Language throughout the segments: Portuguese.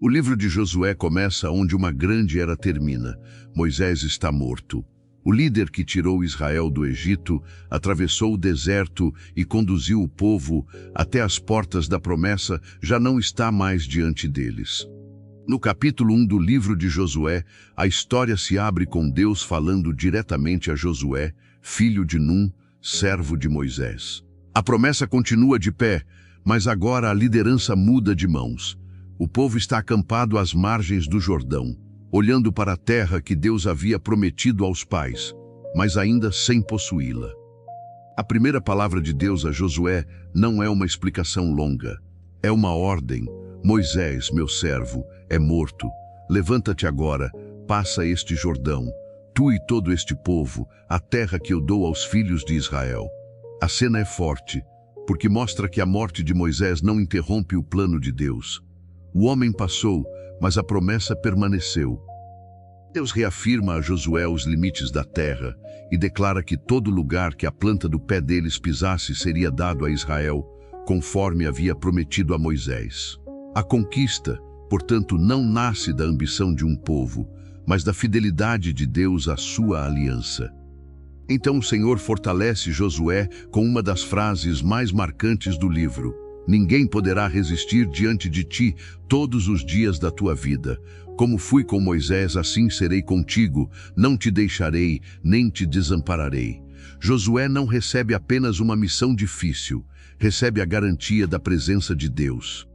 O livro de Josué começa onde uma grande era termina. Moisés está morto. O líder que tirou Israel do Egito atravessou o deserto e conduziu o povo até as portas da promessa já não está mais diante deles. No capítulo 1 do livro de Josué, a história se abre com Deus falando diretamente a Josué, filho de Num, servo de Moisés. A promessa continua de pé, mas agora a liderança muda de mãos. O povo está acampado às margens do Jordão, olhando para a terra que Deus havia prometido aos pais, mas ainda sem possuí-la. A primeira palavra de Deus a Josué não é uma explicação longa, é uma ordem. Moisés, meu servo, é morto. Levanta-te agora, passa este Jordão, tu e todo este povo, a terra que eu dou aos filhos de Israel. A cena é forte, porque mostra que a morte de Moisés não interrompe o plano de Deus. O homem passou, mas a promessa permaneceu. Deus reafirma a Josué os limites da terra e declara que todo lugar que a planta do pé deles pisasse seria dado a Israel, conforme havia prometido a Moisés. A conquista, portanto, não nasce da ambição de um povo, mas da fidelidade de Deus à sua aliança. Então o Senhor fortalece Josué com uma das frases mais marcantes do livro: ninguém poderá resistir diante de ti todos os dias da tua vida. Como fui com Moisés, assim serei contigo, não te deixarei, nem te desampararei. Josué não recebe apenas uma missão difícil, recebe a garantia da presença de Deus.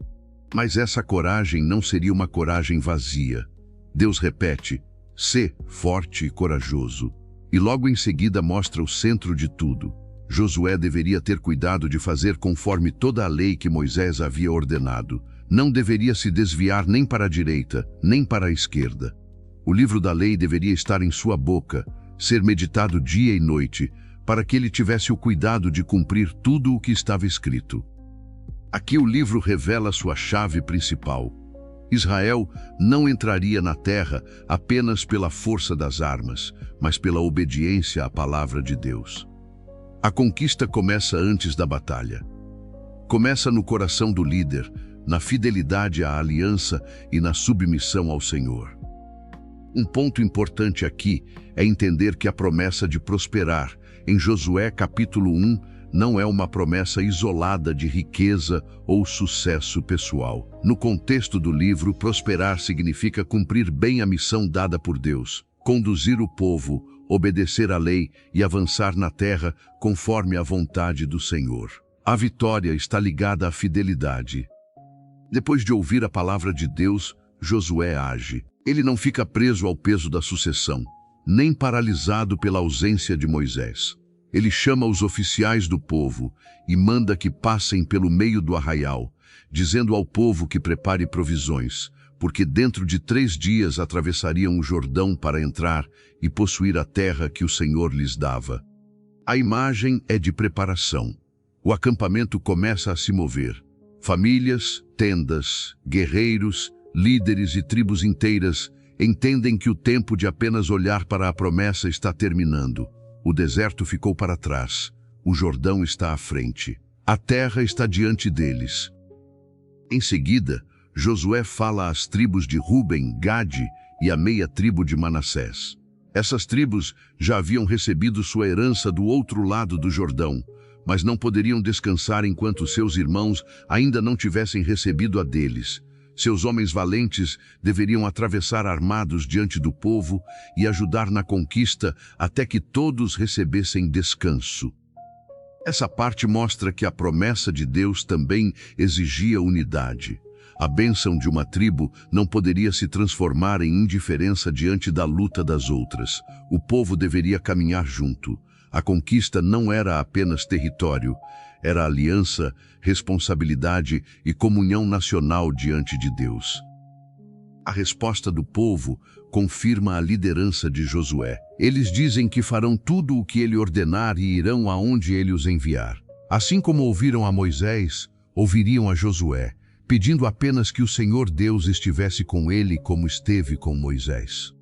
Mas essa coragem não seria uma coragem vazia. Deus repete: sê forte e corajoso. E logo em seguida mostra o centro de tudo. Josué deveria ter cuidado de fazer conforme toda a lei que Moisés havia ordenado. Não deveria se desviar nem para a direita, nem para a esquerda. O livro da lei deveria estar em sua boca, ser meditado dia e noite, para que ele tivesse o cuidado de cumprir tudo o que estava escrito. Aqui o livro revela sua chave principal. Israel não entraria na terra apenas pela força das armas, mas pela obediência à palavra de Deus. A conquista começa antes da batalha. Começa no coração do líder, na fidelidade à aliança e na submissão ao Senhor. Um ponto importante aqui é entender que a promessa de prosperar, em Josué capítulo 1, não é uma promessa isolada de riqueza ou sucesso pessoal. No contexto do livro, prosperar significa cumprir bem a missão dada por Deus, conduzir o povo, obedecer à lei e avançar na terra conforme a vontade do Senhor. A vitória está ligada à fidelidade. Depois de ouvir a palavra de Deus, Josué age. Ele não fica preso ao peso da sucessão, nem paralisado pela ausência de Moisés. Ele chama os oficiais do povo e manda que passem pelo meio do arraial, dizendo ao povo que prepare provisões, porque dentro de 3 dias atravessariam o Jordão para entrar e possuir a terra que o Senhor lhes dava. A imagem é de preparação. O acampamento começa a se mover. Famílias, tendas, guerreiros, líderes e tribos inteiras entendem que o tempo de apenas olhar para a promessa está terminando. O deserto ficou para trás, o Jordão está à frente, a terra está diante deles. Em seguida, Josué fala às tribos de Ruben, Gade e a meia tribo de Manassés. Essas tribos já haviam recebido sua herança do outro lado do Jordão, mas não poderiam descansar enquanto seus irmãos ainda não tivessem recebido a deles. Seus homens valentes deveriam atravessar armados diante do povo e ajudar na conquista até que todos recebessem descanso. Essa parte mostra que a promessa de Deus também exigia unidade. A bênção de uma tribo não poderia se transformar em indiferença diante da luta das outras. O povo deveria caminhar junto. A conquista não era apenas território, era aliança, responsabilidade e comunhão nacional diante de Deus. A resposta do povo confirma a liderança de Josué. Eles dizem que farão tudo o que ele ordenar e irão aonde ele os enviar. Assim como ouviram a Moisés, ouviriam a Josué, pedindo apenas que o Senhor Deus estivesse com ele como esteve com Moisés.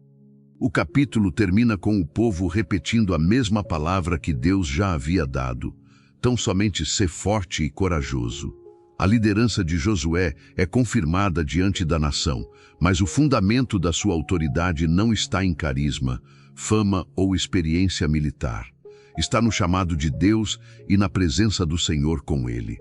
O capítulo termina com o povo repetindo a mesma palavra que Deus já havia dado: tão somente ser forte e corajoso. A liderança de Josué é confirmada diante da nação, mas o fundamento da sua autoridade não está em carisma, fama ou experiência militar. Está no chamado de Deus e na presença do Senhor com ele.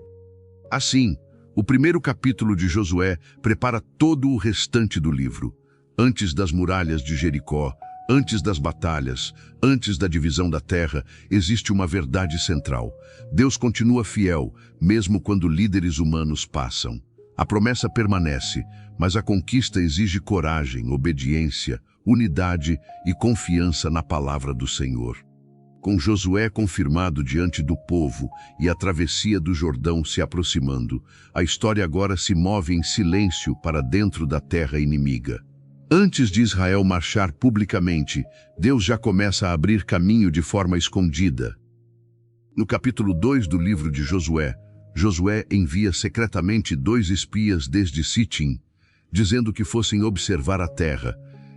Assim, o primeiro capítulo de Josué prepara todo o restante do livro. Antes das muralhas de Jericó, antes das batalhas, antes da divisão da terra, existe uma verdade central. Deus continua fiel, mesmo quando líderes humanos passam. A promessa permanece, mas a conquista exige coragem, obediência, unidade e confiança na palavra do Senhor. Com Josué confirmado diante do povo e a travessia do Jordão se aproximando, a história agora se move em silêncio para dentro da terra inimiga. Antes de Israel marchar publicamente, Deus já começa a abrir caminho de forma escondida. No capítulo 2 do livro de Josué, Josué envia secretamente 2 espias desde Sitim, dizendo que fossem observar a terra,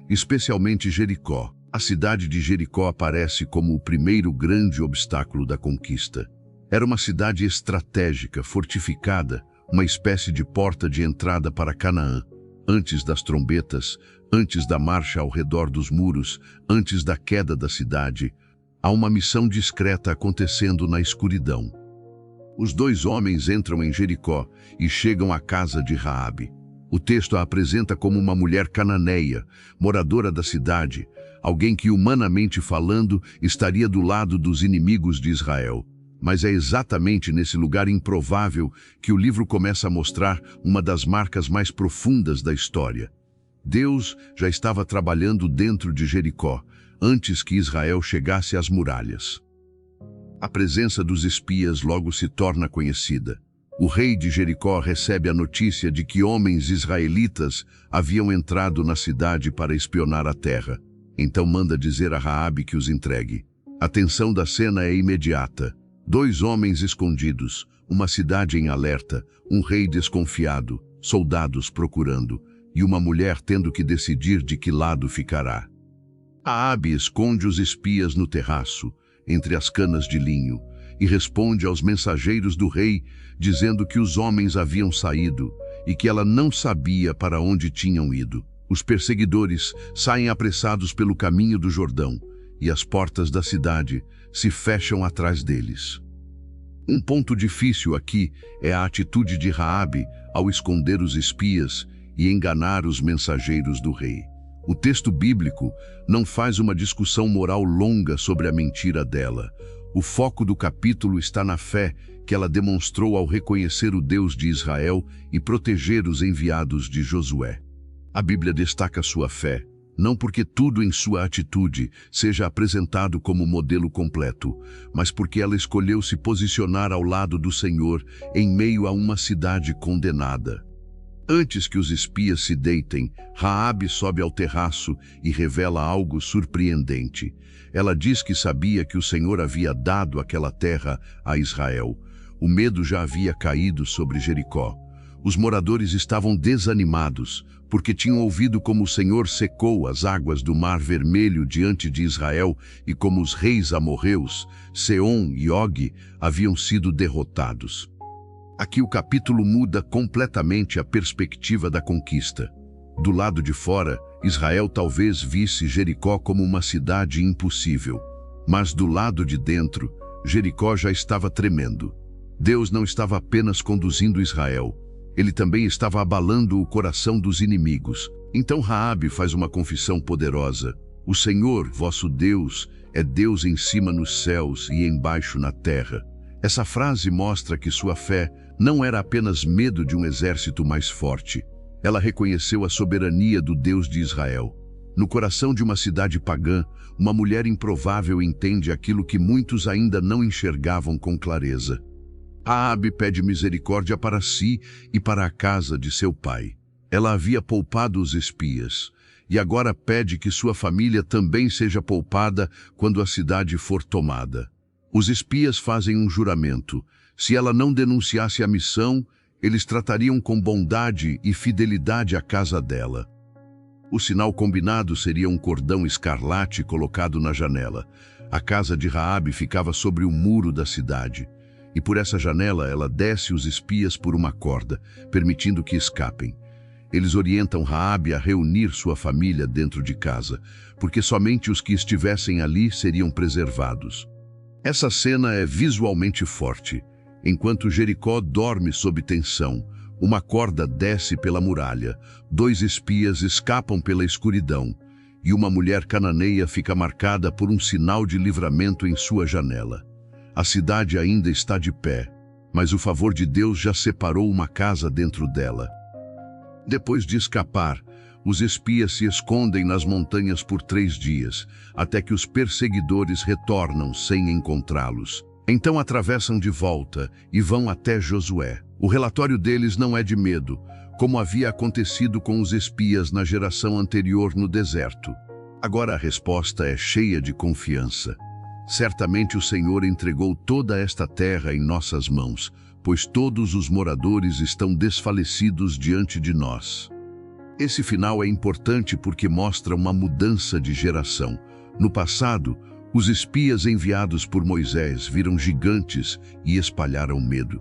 especialmente Jericó. A cidade de Jericó aparece como o primeiro grande obstáculo da conquista. Era uma cidade estratégica, fortificada, uma espécie de porta de entrada para Canaã. Antes das trombetas, antes da marcha ao redor dos muros, antes da queda da cidade, há uma missão discreta acontecendo na escuridão. Os 2 homens entram em Jericó e chegam à casa de Raabe. O texto a apresenta como uma mulher cananeia, moradora da cidade, alguém que, humanamente falando, estaria do lado dos inimigos de Israel. Mas é exatamente nesse lugar improvável que o livro começa a mostrar uma das marcas mais profundas da história. Deus já estava trabalhando dentro de Jericó, antes que Israel chegasse às muralhas. A presença dos espias logo se torna conhecida. O rei de Jericó recebe a notícia de que homens israelitas haviam entrado na cidade para espionar a terra. Então manda dizer a Raabe que os entregue. A tensão da cena é imediata. 2 homens escondidos, uma cidade em alerta, um rei desconfiado, soldados procurando, e uma mulher tendo que decidir de que lado ficará. Raabe esconde os espias no terraço, entre as canas de linho, e responde aos mensageiros do rei, dizendo que os homens haviam saído e que ela não sabia para onde tinham ido. Os perseguidores saem apressados pelo caminho do Jordão, e as portas da cidade se fecham atrás deles. Um ponto difícil aqui é a atitude de Raabe ao esconder os espias e enganar os mensageiros do rei. O texto bíblico não faz uma discussão moral longa sobre a mentira dela. O foco do capítulo está na fé que ela demonstrou ao reconhecer o Deus de Israel e proteger os enviados de Josué. A Bíblia destaca sua fé, não porque tudo em sua atitude seja apresentado como modelo completo, mas porque ela escolheu se posicionar ao lado do Senhor em meio a uma cidade condenada. Antes que os espias se deitem, Raabe sobe ao terraço e revela algo surpreendente. Ela diz que sabia que o Senhor havia dado aquela terra a Israel. O medo já havia caído sobre Jericó. Os moradores estavam desanimados, porque tinham ouvido como o Senhor secou as águas do Mar Vermelho diante de Israel e como os reis amorreus, Seom e Og, haviam sido derrotados. Aqui o capítulo muda completamente a perspectiva da conquista. Do lado de fora, Israel talvez visse Jericó como uma cidade impossível. Mas do lado de dentro, Jericó já estava tremendo. Deus não estava apenas conduzindo Israel, ele também estava abalando o coração dos inimigos. Então Raabe faz uma confissão poderosa. O Senhor, vosso Deus, é Deus em cima nos céus e embaixo na terra. Essa frase mostra que sua fé não era apenas medo de um exército mais forte. Ela reconheceu a soberania do Deus de Israel. No coração de uma cidade pagã, uma mulher improvável entende aquilo que muitos ainda não enxergavam com clareza. Raabe pede misericórdia para si e para a casa de seu pai. Ela havia poupado os espias, e agora pede que sua família também seja poupada quando a cidade for tomada. Os espias fazem um juramento. Se ela não denunciasse a missão, eles tratariam com bondade e fidelidade a casa dela. O sinal combinado seria um cordão escarlate colocado na janela. A casa de Raabe ficava sobre o muro da cidade. e por essa janela ela desce os espias por uma corda, permitindo que escapem. Eles orientam Raabe a reunir sua família dentro de casa, porque somente os que estivessem ali seriam preservados. Essa cena é visualmente forte. Enquanto Jericó dorme sob tensão, uma corda desce pela muralha, 2 espias escapam pela escuridão, e uma mulher cananeia fica marcada por um sinal de livramento em sua janela. A cidade ainda está de pé, mas o favor de Deus já separou uma casa dentro dela. Depois de escapar, os espias se escondem nas montanhas por 3 dias, até que os perseguidores retornam sem encontrá-los. Então atravessam de volta e vão até Josué. O relatório deles não é de medo, como havia acontecido com os espias na geração anterior no deserto. Agora a resposta é cheia de confiança. Certamente o Senhor entregou toda esta terra em nossas mãos, pois todos os moradores estão desfalecidos diante de nós. Esse final é importante porque mostra uma mudança de geração. No passado, os espias enviados por Moisés viram gigantes e espalharam medo.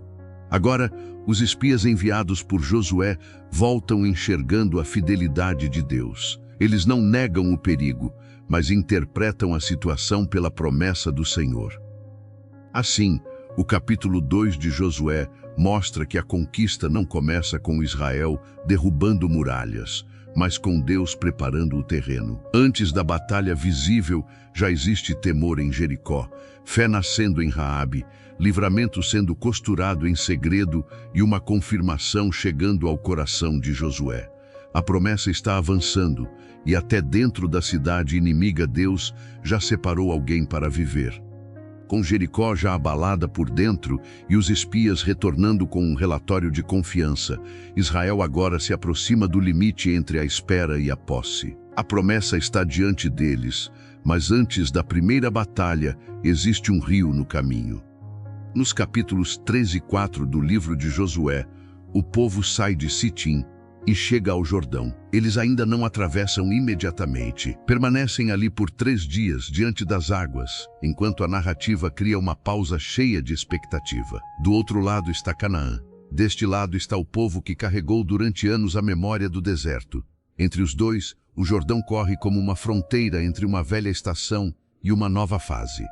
Agora, os espias enviados por Josué voltam enxergando a fidelidade de Deus. Eles não negam o perigo, mas interpretam a situação pela promessa do Senhor. Assim, o capítulo 2 de Josué mostra que a conquista não começa com Israel derrubando muralhas, mas com Deus preparando o terreno. Antes da batalha visível, já existe temor em Jericó, fé nascendo em Raabe, livramento sendo costurado em segredo e uma confirmação chegando ao coração de Josué. A promessa está avançando e até dentro da cidade inimiga Deus já separou alguém para viver. Com Jericó já abalada por dentro e os espias retornando com um relatório de confiança, Israel agora se aproxima do limite entre a espera e a posse. A promessa está diante deles, mas antes da primeira batalha existe um rio no caminho. Nos capítulos 3 e 4 do livro de Josué, o povo sai de Sitim e chega ao Jordão. Eles ainda não atravessam imediatamente. Permanecem ali por 3 dias diante das águas, enquanto a narrativa cria uma pausa cheia de expectativa. Do outro lado está Canaã. Deste lado está o povo que carregou durante anos a memória do deserto. Entre os dois, o Jordão corre como uma fronteira entre uma velha estação e uma nova fase.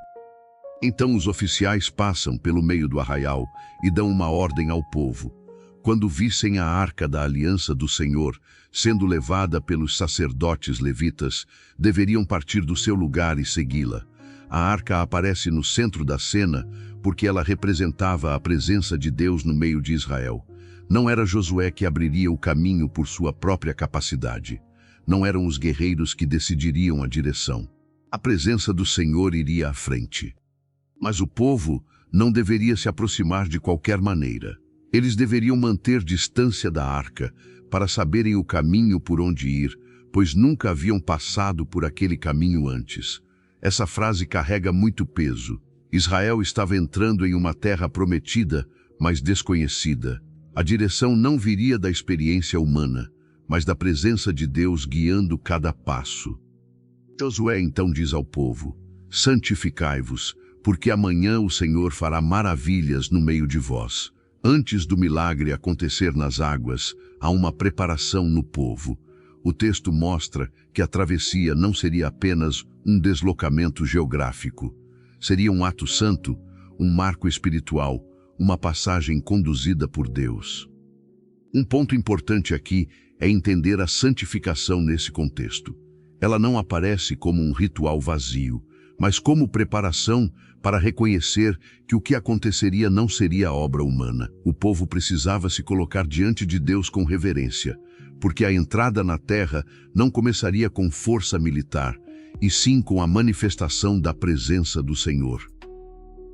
Então os oficiais passam pelo meio do arraial e dão uma ordem ao povo. Quando vissem a arca da aliança do Senhor sendo levada pelos sacerdotes levitas, deveriam partir do seu lugar e segui-la. A arca aparece no centro da cena porque ela representava a presença de Deus no meio de Israel. Não era Josué que abriria o caminho por sua própria capacidade. Não eram os guerreiros que decidiriam a direção. A presença do Senhor iria à frente. Mas o povo não deveria se aproximar de qualquer maneira. Eles deveriam manter distância da arca para saberem o caminho por onde ir, pois nunca haviam passado por aquele caminho antes. Essa frase carrega muito peso. Israel estava entrando em uma terra prometida, mas desconhecida. A direção não viria da experiência humana, mas da presença de Deus guiando cada passo. Josué então diz ao povo: santificai-vos, porque amanhã o Senhor fará maravilhas no meio de vós. Antes do milagre acontecer nas águas, há uma preparação no povo. O texto mostra que a travessia não seria apenas um deslocamento geográfico. Seria um ato santo, um marco espiritual, uma passagem conduzida por Deus. Um ponto importante aqui é entender a santificação nesse contexto. Ela não aparece como um ritual vazio, mas como preparação para reconhecer que o que aconteceria não seria obra humana. O povo precisava se colocar diante de Deus com reverência, porque a entrada na terra não começaria com força militar, e sim com a manifestação da presença do Senhor.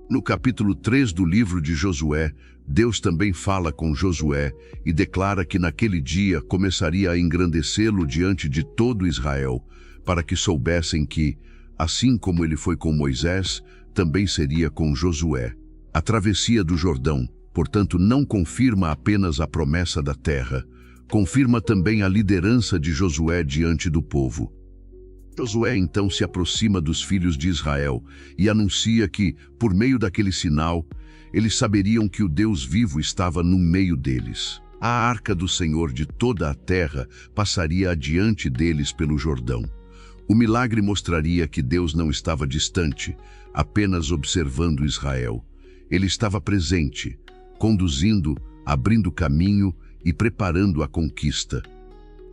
No capítulo 3 do livro de Josué, Deus também fala com Josué e declara que naquele dia começaria a engrandecê-lo diante de todo Israel, para que soubessem que, assim como ele foi com Moisés, também seria com Josué. A travessia do Jordão, portanto, não confirma apenas a promessa da terra, confirma também a liderança de Josué diante do povo. Josué então se aproxima dos filhos de Israel e anuncia que, por meio daquele sinal, eles saberiam que o Deus vivo estava no meio deles. A arca do Senhor de toda a terra passaria adiante deles pelo Jordão. O milagre mostraria que Deus não estava distante, apenas observando Israel. Ele estava presente, conduzindo, abrindo caminho e preparando a conquista.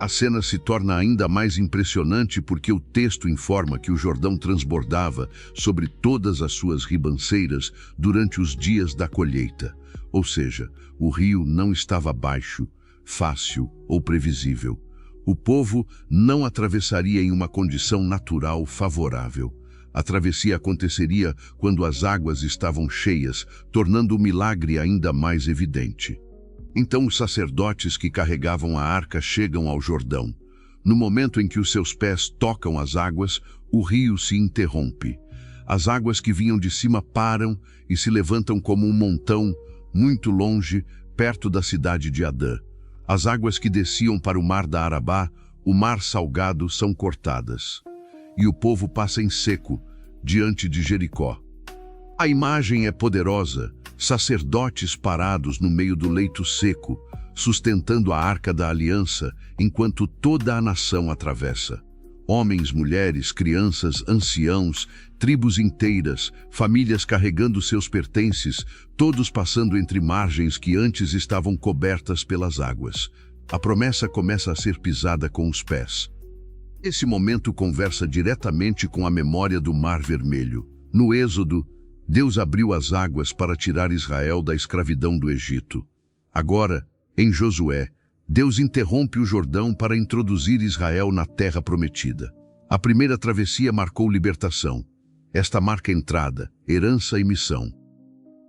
A cena se torna ainda mais impressionante porque o texto informa que o Jordão transbordava sobre todas as suas ribanceiras durante os dias da colheita. Ou seja, o rio não estava baixo, fácil ou previsível. O povo não atravessaria em uma condição natural favorável. A travessia aconteceria quando as águas estavam cheias, tornando o milagre ainda mais evidente. Então os sacerdotes que carregavam a arca chegam ao Jordão. No momento em que os seus pés tocam as águas, o rio se interrompe. As águas que vinham de cima param e se levantam como um montão, muito longe, perto da cidade de Adã. As águas que desciam para o mar da Arabá, o mar salgado, são cortadas. E o povo passa em seco, diante de Jericó. A imagem é poderosa, sacerdotes parados no meio do leito seco, sustentando a arca da aliança, enquanto toda a nação atravessa. Homens, mulheres, crianças, anciãos, tribos inteiras, famílias carregando seus pertences, todos passando entre margens que antes estavam cobertas pelas águas. A promessa começa a ser pisada com os pés. Esse momento conversa diretamente com a memória do Mar Vermelho. No Êxodo, Deus abriu as águas para tirar Israel da escravidão do Egito. Agora, em Josué, Deus interrompe o Jordão para introduzir Israel na terra prometida. A primeira travessia marcou libertação. Esta marca entrada, herança e missão.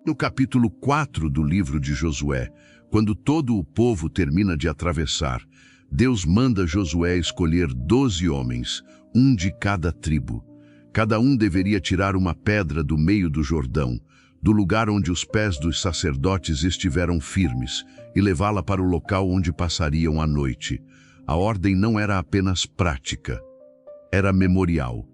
No capítulo 4 do livro de Josué, quando todo o povo termina de atravessar, Deus manda Josué escolher 12 homens, um de cada tribo. Cada um deveria tirar uma pedra do meio do Jordão, do lugar onde os pés dos sacerdotes estiveram firmes, e levá-la para o local onde passariam a noite. A ordem não era apenas prática, era memorial.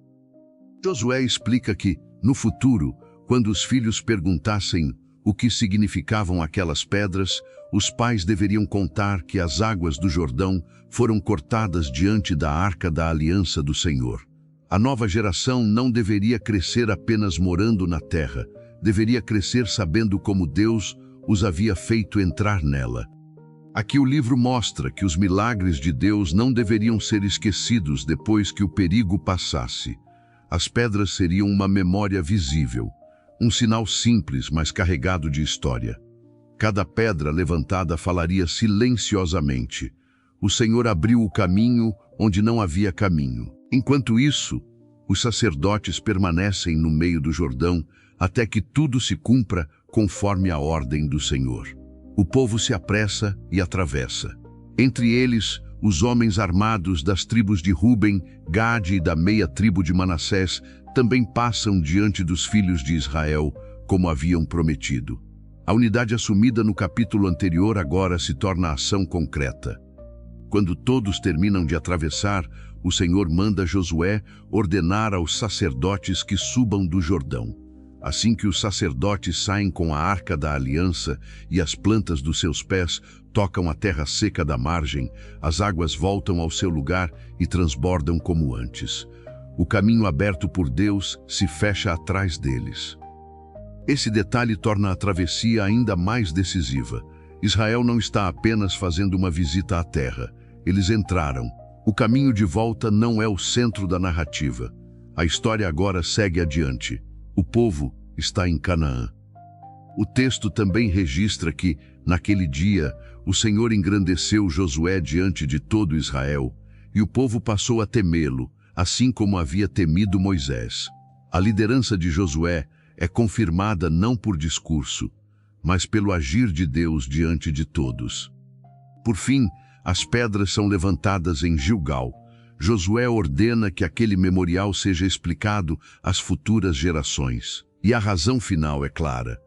Josué explica que, no futuro, quando os filhos perguntassem o que significavam aquelas pedras, os pais deveriam contar que as águas do Jordão foram cortadas diante da arca da aliança do Senhor. A nova geração não deveria crescer apenas morando na terra, deveria crescer sabendo como Deus os havia feito entrar nela. Aqui o livro mostra que os milagres de Deus não deveriam ser esquecidos depois que o perigo passasse. As pedras seriam uma memória visível, um sinal simples, mas carregado de história. Cada pedra levantada falaria silenciosamente. O Senhor abriu o caminho onde não havia caminho. Enquanto isso, os sacerdotes permanecem no meio do Jordão até que tudo se cumpra conforme a ordem do Senhor. O povo se apressa e atravessa. Entre eles, os homens armados das tribos de Ruben, Gade e da meia tribo de Manassés também passam diante dos filhos de Israel, como haviam prometido. A unidade assumida no capítulo anterior agora se torna ação concreta. Quando todos terminam de atravessar, o Senhor manda Josué ordenar aos sacerdotes que subam do Jordão. Assim que os sacerdotes saem com a arca da aliança e as plantas dos seus pés tocam a terra seca da margem, as águas voltam ao seu lugar e transbordam como antes. O caminho aberto por Deus se fecha atrás deles. Esse detalhe torna a travessia ainda mais decisiva. Israel não está apenas fazendo uma visita à terra. Eles entraram. O caminho de volta não é o centro da narrativa. A história agora segue adiante. O povo está em Canaã. O texto também registra que, naquele dia, o Senhor engrandeceu Josué diante de todo Israel, e o povo passou a temê-lo, assim como havia temido Moisés. A liderança de Josué é confirmada não por discurso, mas pelo agir de Deus diante de todos. Por fim, as pedras são levantadas em Gilgal. Josué ordena que aquele memorial seja explicado às futuras gerações. E a razão final é clara: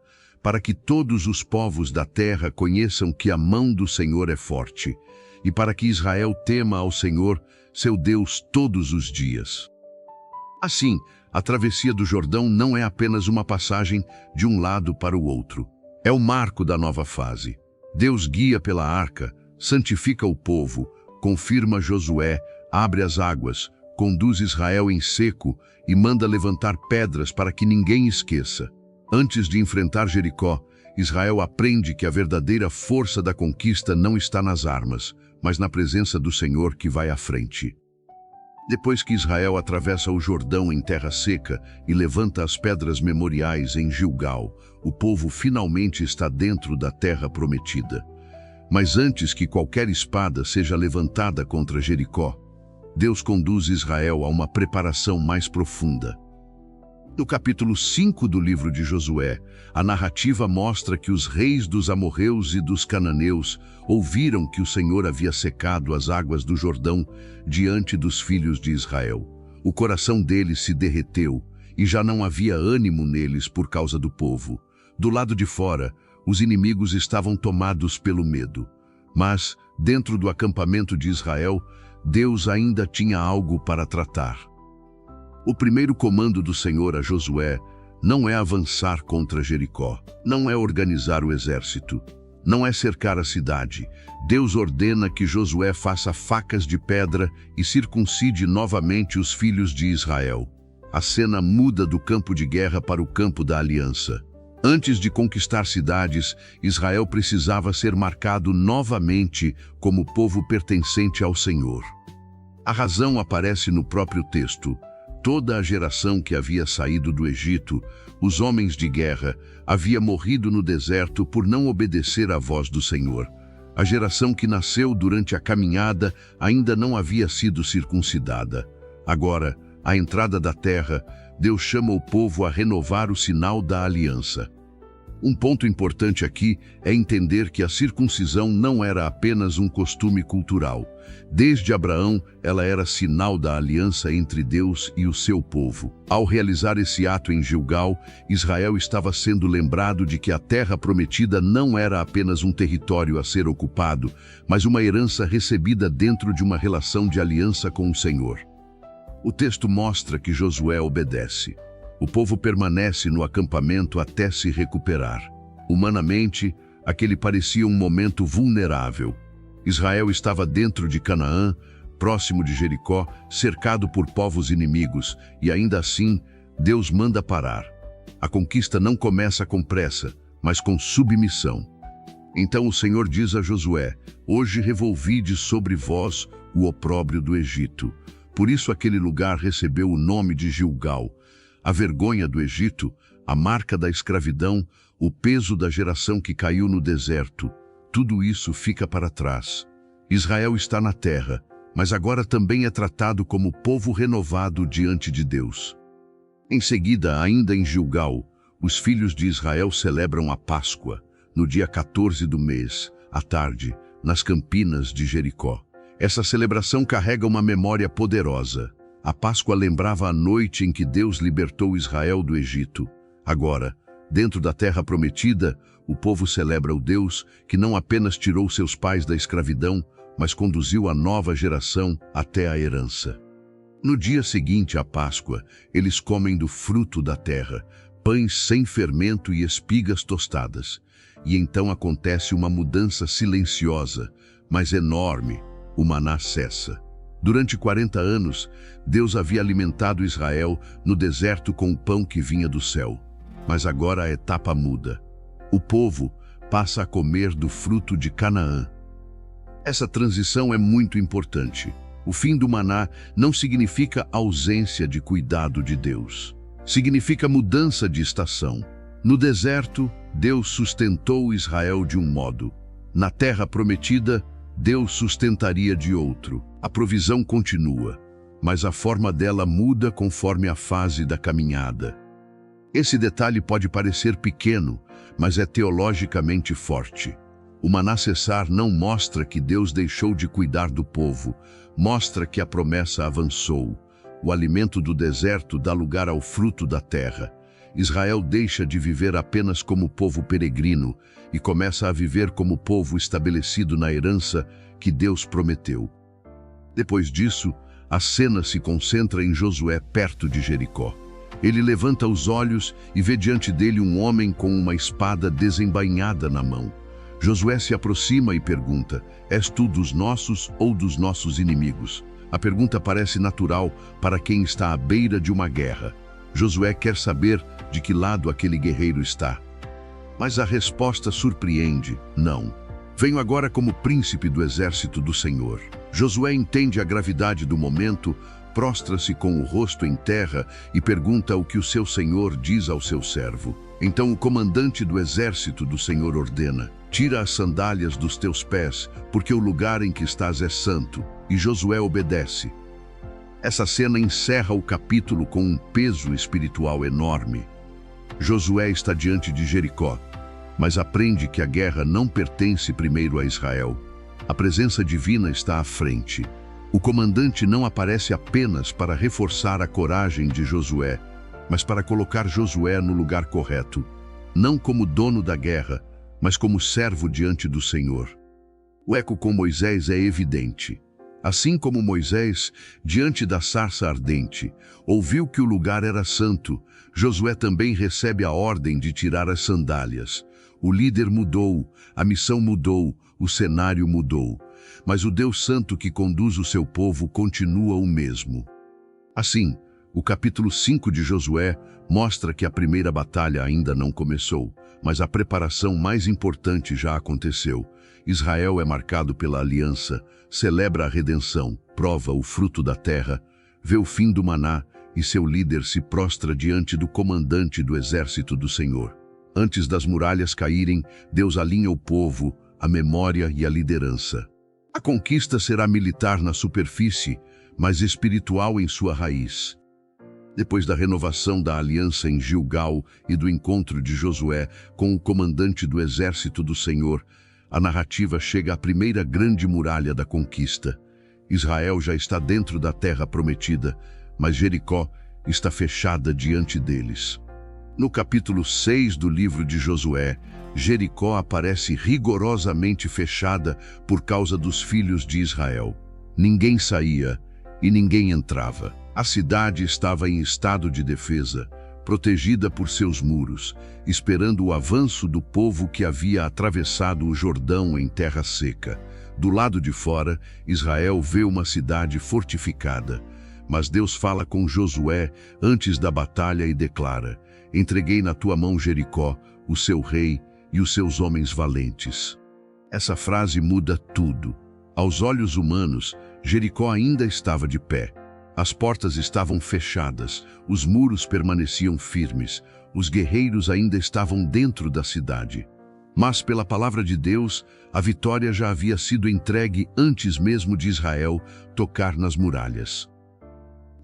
para que todos os povos da terra conheçam que a mão do Senhor é forte, e para que Israel tema ao Senhor, seu Deus, todos os dias. Assim, a travessia do Jordão não é apenas uma passagem de um lado para o outro. É o marco da nova fase. Deus guia pela arca, santifica o povo, confirma Josué, abre as águas, conduz Israel em seco e manda levantar pedras para que ninguém esqueça. Antes de enfrentar Jericó, Israel aprende que a verdadeira força da conquista não está nas armas, mas na presença do Senhor que vai à frente. Depois que Israel atravessa o Jordão em terra seca e levanta as pedras memoriais em Gilgal, o povo finalmente está dentro da terra prometida. Mas antes que qualquer espada seja levantada contra Jericó, Deus conduz Israel a uma preparação mais profunda. No capítulo 5 do livro de Josué, a narrativa mostra que os reis dos amorreus e dos cananeus ouviram que o Senhor havia secado as águas do Jordão diante dos filhos de Israel. O coração deles se derreteu e já não havia ânimo neles por causa do povo. Do lado de fora, os inimigos estavam tomados pelo medo. Mas, dentro do acampamento de Israel, Deus ainda tinha algo para tratar. O primeiro comando do Senhor a Josué não é avançar contra Jericó, não é organizar o exército, não é cercar a cidade. Deus ordena que Josué faça facas de pedra e circuncide novamente os filhos de Israel. A cena muda do campo de guerra para o campo da aliança. Antes de conquistar cidades, Israel precisava ser marcado novamente como povo pertencente ao Senhor. A razão aparece no próprio texto. Toda a geração que havia saído do Egito, os homens de guerra, havia morrido no deserto por não obedecer à voz do Senhor. A geração que nasceu durante a caminhada ainda não havia sido circuncidada. Agora, à entrada da terra, Deus chama o povo a renovar o sinal da aliança. Um ponto importante aqui é entender que a circuncisão não era apenas um costume cultural. Desde Abraão, ela era sinal da aliança entre Deus e o seu povo. Ao realizar esse ato em Gilgal, Israel estava sendo lembrado de que a terra prometida não era apenas um território a ser ocupado, mas uma herança recebida dentro de uma relação de aliança com o Senhor. O texto mostra que Josué obedece. O povo permanece no acampamento até se recuperar. Humanamente, aquele parecia um momento vulnerável. Israel estava dentro de Canaã, próximo de Jericó, cercado por povos inimigos, e ainda assim, Deus manda parar. A conquista não começa com pressa, mas com submissão. Então o Senhor diz a Josué: hoje revolvide sobre vós o opróbrio do Egito. Por isso aquele lugar recebeu o nome de Gilgal. A vergonha do Egito, a marca da escravidão, o peso da geração que caiu no deserto, tudo isso fica para trás. Israel está na terra, mas agora também é tratado como povo renovado diante de Deus. Em seguida, ainda em Gilgal, os filhos de Israel celebram a Páscoa, no dia 14 do mês, à tarde, nas campinas de Jericó. Essa celebração carrega uma memória poderosa. A Páscoa lembrava a noite em que Deus libertou Israel do Egito. Agora, dentro da terra prometida, o povo celebra o Deus que não apenas tirou seus pais da escravidão, mas conduziu a nova geração até a herança. No dia seguinte à Páscoa, eles comem do fruto da terra, pães sem fermento e espigas tostadas. E então acontece uma mudança silenciosa, mas enorme. O maná cessa. Durante 40 anos, Deus havia alimentado Israel no deserto com o pão que vinha do céu. Mas agora a etapa muda. O povo passa a comer do fruto de Canaã. Essa transição é muito importante. O fim do maná não significa ausência de cuidado de Deus. Significa mudança de estação. No deserto, Deus sustentou Israel de um modo. Na terra prometida, Deus sustentaria de outro. A provisão continua, mas a forma dela muda conforme a fase da caminhada. Esse detalhe pode parecer pequeno, mas é teologicamente forte. O maná cessar não mostra que Deus deixou de cuidar do povo, mostra que a promessa avançou. O alimento do deserto dá lugar ao fruto da terra. Israel deixa de viver apenas como povo peregrino e começa a viver como povo estabelecido na herança que Deus prometeu. Depois disso, a cena se concentra em Josué perto de Jericó. Ele levanta os olhos e vê diante dele um homem com uma espada desembainhada na mão. Josué se aproxima e pergunta: és tu dos nossos ou dos nossos inimigos? A pergunta parece natural para quem está à beira de uma guerra. Josué quer saber de que lado aquele guerreiro está. Mas a resposta surpreende: não. Venho agora como príncipe do exército do Senhor. Josué entende a gravidade do momento, prostra-se com o rosto em terra e pergunta o que o seu senhor diz ao seu servo. Então o comandante do exército do Senhor ordena: tira as sandálias dos teus pés, porque o lugar em que estás é santo. E Josué obedece. Essa cena encerra o capítulo com um peso espiritual enorme. Josué está diante de Jericó, mas aprende que a guerra não pertence primeiro a Israel. A presença divina está à frente. O comandante não aparece apenas para reforçar a coragem de Josué, mas para colocar Josué no lugar correto, não como dono da guerra, mas como servo diante do Senhor. O eco com Moisés é evidente. Assim como Moisés, diante da sarça ardente, ouviu que o lugar era santo, Josué também recebe a ordem de tirar as sandálias. O líder mudou, a missão mudou, o cenário mudou, mas o Deus Santo que conduz o seu povo continua o mesmo. Assim, o capítulo 5 de Josué mostra que a primeira batalha ainda não começou, mas a preparação mais importante já aconteceu. Israel é marcado pela aliança, celebra a redenção, prova o fruto da terra, vê o fim do maná e seu líder se prostra diante do comandante do exército do Senhor. Antes das muralhas caírem, Deus alinha o povo, a memória e a liderança. A conquista será militar na superfície, mas espiritual em sua raiz. Depois da renovação da aliança em Gilgal e do encontro de Josué com o comandante do exército do Senhor, a narrativa chega à primeira grande muralha da conquista. Israel já está dentro da terra prometida, mas Jericó está fechada diante deles. No capítulo 6 do livro de Josué, Jericó aparece rigorosamente fechada por causa dos filhos de Israel. Ninguém saía e ninguém entrava. A cidade estava em estado de defesa, protegida por seus muros, esperando o avanço do povo que havia atravessado o Jordão em terra seca. Do lado de fora, Israel vê uma cidade fortificada, mas Deus fala com Josué antes da batalha e declara: entreguei na tua mão Jericó, o seu rei e os seus homens valentes. Essa frase muda tudo. Aos olhos humanos, Jericó ainda estava de pé. As portas estavam fechadas, os muros permaneciam firmes, os guerreiros ainda estavam dentro da cidade. Mas, pela palavra de Deus, a vitória já havia sido entregue antes mesmo de Israel tocar nas muralhas.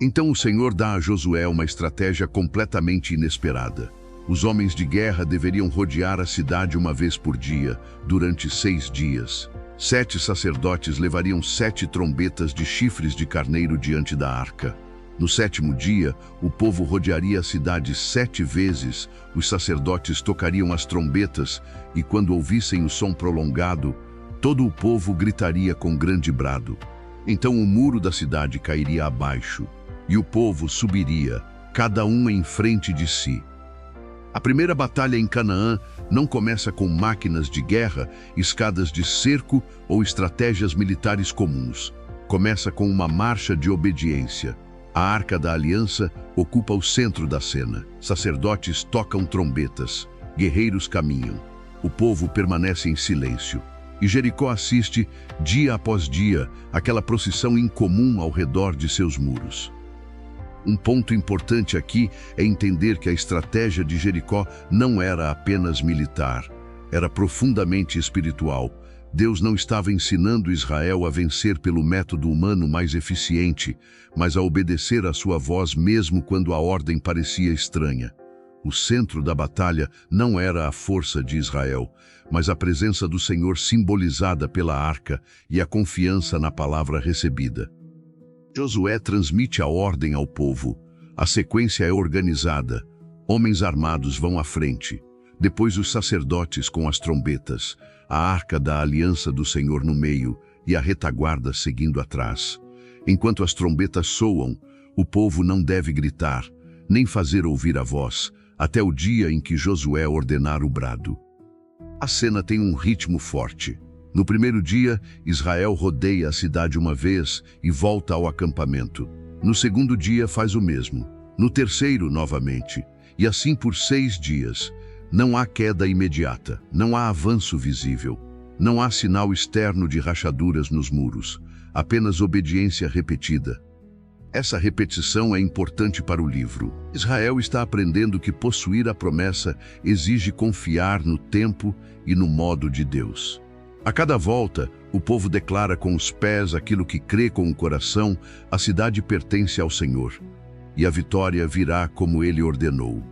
Então o Senhor dá a Josué uma estratégia completamente inesperada. Os homens de guerra deveriam rodear a cidade uma vez por dia, durante 6 dias. 7 sacerdotes levariam 7 trombetas de chifres de carneiro diante da arca. No 7º dia, o povo rodearia a cidade 7 vezes, os sacerdotes tocariam as trombetas e, quando ouvissem o som prolongado, todo o povo gritaria com grande brado. Então o muro da cidade cairia abaixo e o povo subiria, cada um em frente de si. A primeira batalha em Canaã não começa com máquinas de guerra, escadas de cerco ou estratégias militares comuns. Começa com uma marcha de obediência. A Arca da Aliança ocupa o centro da cena. Sacerdotes tocam trombetas, guerreiros caminham. O povo permanece em silêncio. E Jericó assiste, dia após dia, aquela procissão incomum ao redor de seus muros. Um ponto importante aqui é entender que a estratégia de Jericó não era apenas militar, era profundamente espiritual. Deus não estava ensinando Israel a vencer pelo método humano mais eficiente, mas a obedecer à sua voz mesmo quando a ordem parecia estranha. O centro da batalha não era a força de Israel, mas a presença do Senhor simbolizada pela arca e a confiança na palavra recebida. Josué transmite a ordem ao povo. A sequência é organizada. Homens armados vão à frente. Depois os sacerdotes com as trombetas, a arca da aliança do Senhor no meio e a retaguarda seguindo atrás. Enquanto as trombetas soam, o povo não deve gritar, nem fazer ouvir a voz, até o dia em que Josué ordenar o brado. A cena tem um ritmo forte. No primeiro dia, Israel rodeia a cidade uma vez e volta ao acampamento. No segundo dia, faz o mesmo. No terceiro, novamente. E assim por 6 dias. Não há queda imediata, não há avanço visível. Não há sinal externo de rachaduras nos muros. Apenas obediência repetida. Essa repetição é importante para o livro. Israel está aprendendo que possuir a promessa exige confiar no tempo e no modo de Deus. A cada volta, o povo declara com os pés aquilo que crê com o coração: a cidade pertence ao Senhor, e a vitória virá como Ele ordenou.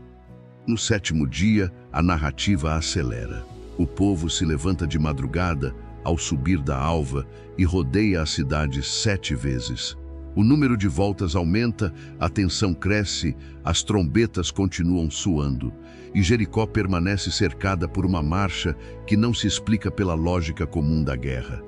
No 7º dia, a narrativa acelera. O povo se levanta de madrugada, ao subir da alva, e rodeia a cidade 7 vezes. O número de voltas aumenta, a tensão cresce, as trombetas continuam soando, e Jericó permanece cercada por uma marcha que não se explica pela lógica comum da guerra.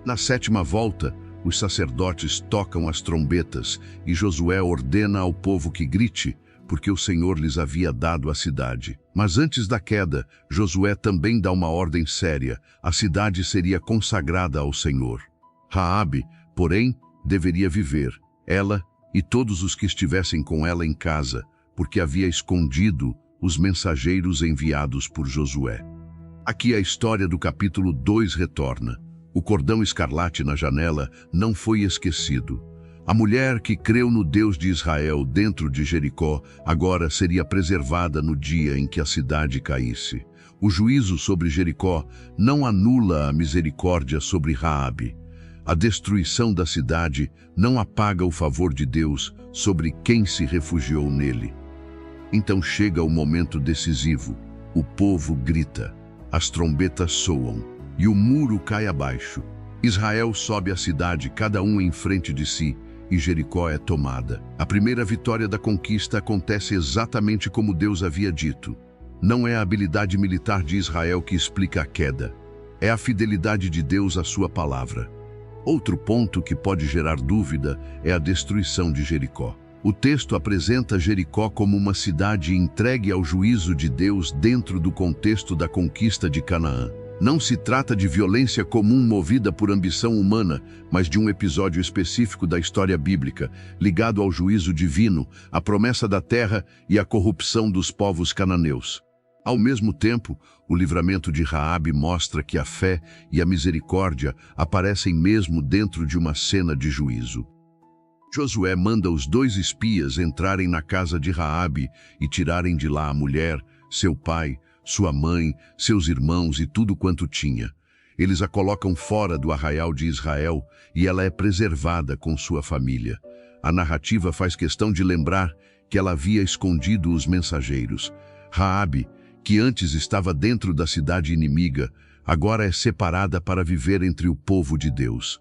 Na 7ª volta, os sacerdotes tocam as trombetas e Josué ordena ao povo que grite, porque o Senhor lhes havia dado a cidade. Mas antes da queda, Josué também dá uma ordem séria: a cidade seria consagrada ao Senhor. Raabe, porém, deveria viver, ela e todos os que estivessem com ela em casa, porque havia escondido os mensageiros enviados por Josué. Aqui a história do capítulo 2 retorna. O cordão escarlate na janela não foi esquecido. A mulher que creu no Deus de Israel dentro de Jericó agora seria preservada no dia em que a cidade caísse. O juízo sobre Jericó não anula a misericórdia sobre Raabe. A destruição da cidade não apaga o favor de Deus sobre quem se refugiou nele. Então chega o momento decisivo. O povo grita, as trombetas soam e o muro cai abaixo. Israel sobe a cidade, cada um em frente de si, e Jericó é tomada. A primeira vitória da conquista acontece exatamente como Deus havia dito. Não é a habilidade militar de Israel que explica a queda. É a fidelidade de Deus à sua palavra. Outro ponto que pode gerar dúvida é a destruição de Jericó. O texto apresenta Jericó como uma cidade entregue ao juízo de Deus dentro do contexto da conquista de Canaã. Não se trata de violência comum movida por ambição humana, mas de um episódio específico da história bíblica, ligado ao juízo divino, à promessa da terra e à corrupção dos povos cananeus. Ao mesmo tempo, o livramento de Raabe mostra que a fé e a misericórdia aparecem mesmo dentro de uma cena de juízo. Josué manda os 2 espias entrarem na casa de Raabe e tirarem de lá a mulher, seu pai, sua mãe, seus irmãos e tudo quanto tinha. Eles a colocam fora do arraial de Israel e ela é preservada com sua família. A narrativa faz questão de lembrar que ela havia escondido os mensageiros. Raabe, que antes estava dentro da cidade inimiga, agora é separada para viver entre o povo de Deus.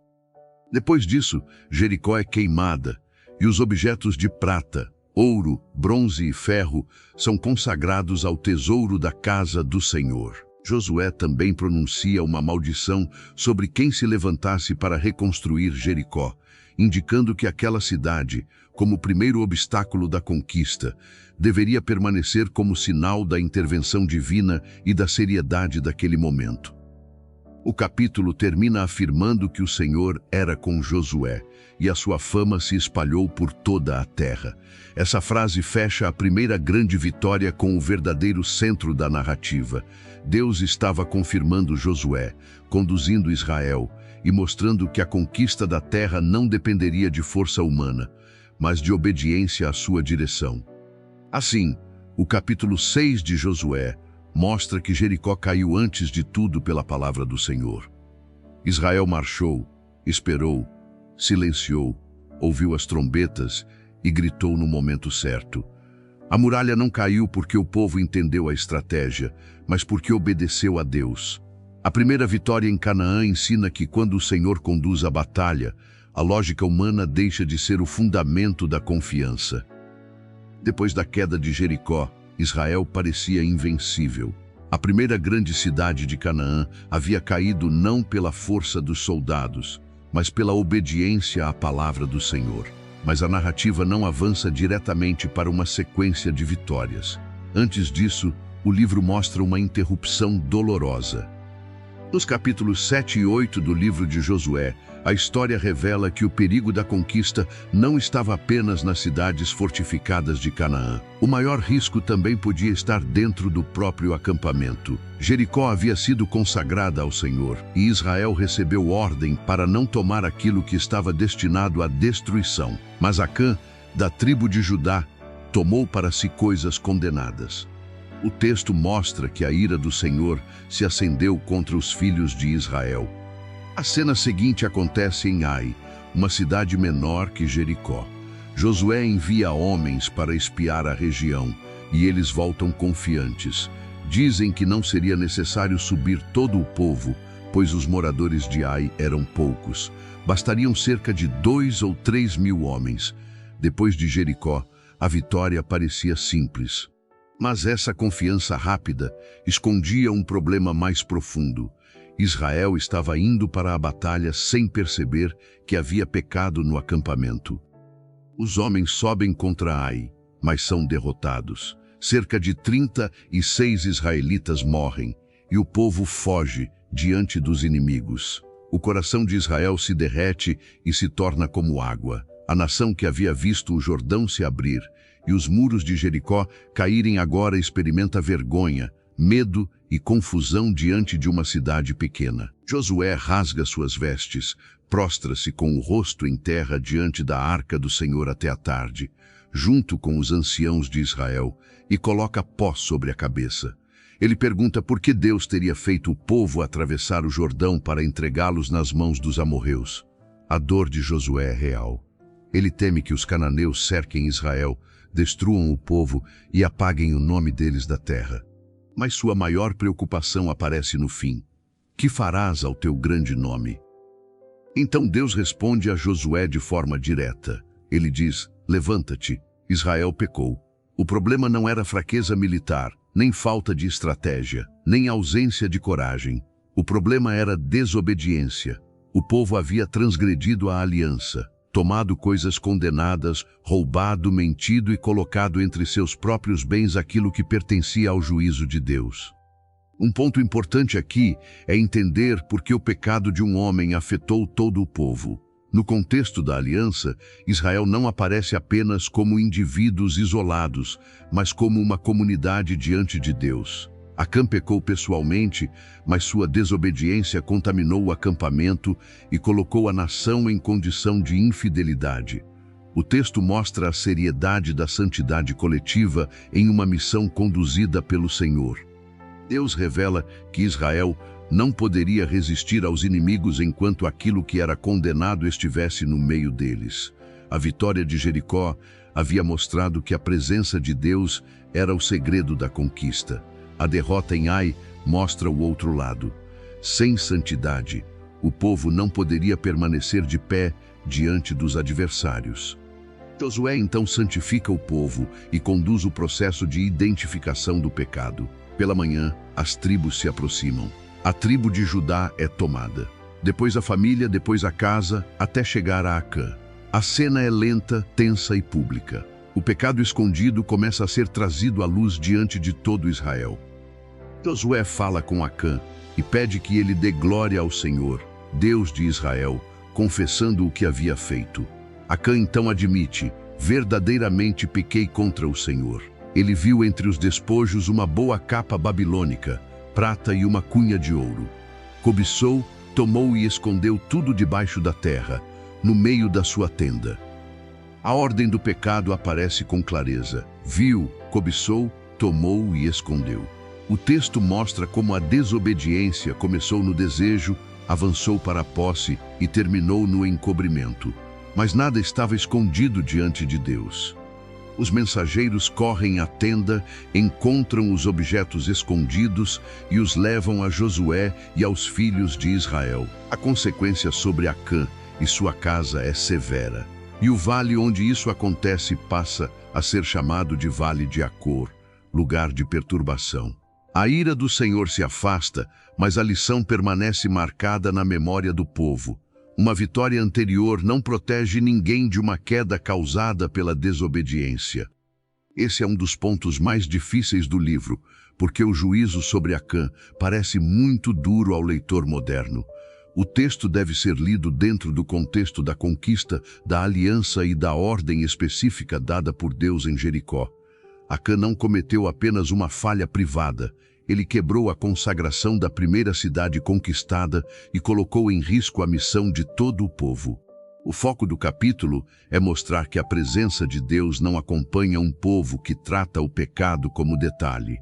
Depois disso, Jericó é queimada, e os objetos de prata, ouro, bronze e ferro são consagrados ao tesouro da casa do Senhor. Josué também pronuncia uma maldição sobre quem se levantasse para reconstruir Jericó, indicando que aquela cidade, como primeiro obstáculo da conquista, deveria permanecer como sinal da intervenção divina e da seriedade daquele momento. O capítulo termina afirmando que o Senhor era com Josué e a sua fama se espalhou por toda a terra. Essa frase fecha a primeira grande vitória com o verdadeiro centro da narrativa. Deus estava confirmando Josué, conduzindo Israel e mostrando que a conquista da terra não dependeria de força humana, mas de obediência à sua direção. Assim, o capítulo 6 de Josué mostra que Jericó caiu antes de tudo pela palavra do Senhor. Israel marchou, esperou, silenciou, ouviu as trombetas e gritou no momento certo. A muralha não caiu porque o povo entendeu a estratégia, mas porque obedeceu a Deus. A primeira vitória em Canaã ensina que quando o Senhor conduz a batalha, a lógica humana deixa de ser o fundamento da confiança. Depois da queda de Jericó, Israel parecia invencível. A primeira grande cidade de Canaã havia caído não pela força dos soldados, mas pela obediência à palavra do Senhor. mas a narrativa não avança diretamente para uma sequência de vitórias. Antes disso, o livro mostra uma interrupção dolorosa. Nos capítulos 7 e 8 do livro de Josué, a história revela que o perigo da conquista não estava apenas nas cidades fortificadas de Canaã. O maior risco também podia estar dentro do próprio acampamento. Jericó havia sido consagrada ao Senhor, e Israel recebeu ordem para não tomar aquilo que estava destinado à destruição. Mas Acã, da tribo de Judá, tomou para si coisas condenadas. O texto mostra que a ira do Senhor se acendeu contra os filhos de Israel. A cena seguinte acontece em Ai, uma cidade menor que Jericó. Josué envia homens para espiar a região, e eles voltam confiantes. Dizem que não seria necessário subir todo o povo, pois os moradores de Ai eram poucos. Bastariam cerca de 2 ou 3 mil homens. Depois de Jericó, a vitória parecia simples. Mas essa confiança rápida escondia um problema mais profundo. Israel estava indo para a batalha sem perceber que havia pecado no acampamento. Os homens sobem contra Ai, mas são derrotados. Cerca de 36 israelitas morrem, e o povo foge diante dos inimigos. O coração de Israel se derrete e se torna como água. A nação que havia visto o Jordão se abrir e os muros de Jericó caírem agora experimenta vergonha, medo e confusão diante de uma cidade pequena. Josué rasga suas vestes, prostra-se com o rosto em terra diante da arca do Senhor até a tarde, junto com os anciãos de Israel, e coloca pó sobre a cabeça. Ele pergunta por que Deus teria feito o povo atravessar o Jordão para entregá-los nas mãos dos amorreus. A dor de Josué é real. Ele teme que os cananeus cerquem Israel, destruam o povo e apaguem o nome deles da terra. Mas sua maior preocupação aparece no fim. Que farás ao teu grande nome? Então Deus responde a Josué de forma direta. Ele diz: levanta-te, Israel pecou. O problema não era fraqueza militar, nem falta de estratégia, nem ausência de coragem. O problema era desobediência. O povo havia transgredido a aliança, tomado coisas condenadas, roubado, mentido e colocado entre seus próprios bens aquilo que pertencia ao juízo de Deus. Um ponto importante aqui é entender por que o pecado de um homem afetou todo o povo. No contexto da aliança, Israel não aparece apenas como indivíduos isolados, mas como uma comunidade diante de Deus. Acã pecou pessoalmente, mas sua desobediência contaminou o acampamento e colocou a nação em condição de infidelidade. O texto mostra a seriedade da santidade coletiva em uma missão conduzida pelo Senhor. Deus revela que Israel não poderia resistir aos inimigos enquanto aquilo que era condenado estivesse no meio deles. A vitória de Jericó havia mostrado que a presença de Deus era o segredo da conquista. A derrota em Ai mostra o outro lado. Sem santidade, o povo não poderia permanecer de pé diante dos adversários. Josué então santifica o povo e conduz o processo de identificação do pecado. Pela manhã, as tribos se aproximam. A tribo de Judá é tomada. Depois a família, depois a casa, até chegar a Acã. A cena é lenta, tensa e pública. O pecado escondido começa a ser trazido à luz diante de todo Israel. Josué fala com Acã e pede que ele dê glória ao Senhor, Deus de Israel, confessando o que havia feito. Acã então admite: verdadeiramente pequei contra o Senhor. Ele viu entre os despojos uma boa capa babilônica, prata e uma cunha de ouro. Cobiçou, tomou e escondeu tudo debaixo da terra, no meio da sua tenda. A ordem do pecado aparece com clareza. Viu, cobiçou, tomou e escondeu. O texto mostra como a desobediência começou no desejo, avançou para a posse e terminou no encobrimento. Mas nada estava escondido diante de Deus. Os mensageiros correm à tenda, encontram os objetos escondidos e os levam a Josué e aos filhos de Israel. A consequência sobre Acã e sua casa é severa. E o vale onde isso acontece passa a ser chamado de Vale de Acor, lugar de perturbação. A ira do Senhor se afasta, mas a lição permanece marcada na memória do povo. Uma vitória anterior não protege ninguém de uma queda causada pela desobediência. Esse é um dos pontos mais difíceis do livro, porque o juízo sobre Acã parece muito duro ao leitor moderno. O texto deve ser lido dentro do contexto da conquista, da aliança e da ordem específica dada por Deus em Jericó. Acã não cometeu apenas uma falha privada, ele quebrou a consagração da primeira cidade conquistada e colocou em risco a missão de todo o povo. O foco do capítulo é mostrar que a presença de Deus não acompanha um povo que trata o pecado como detalhe.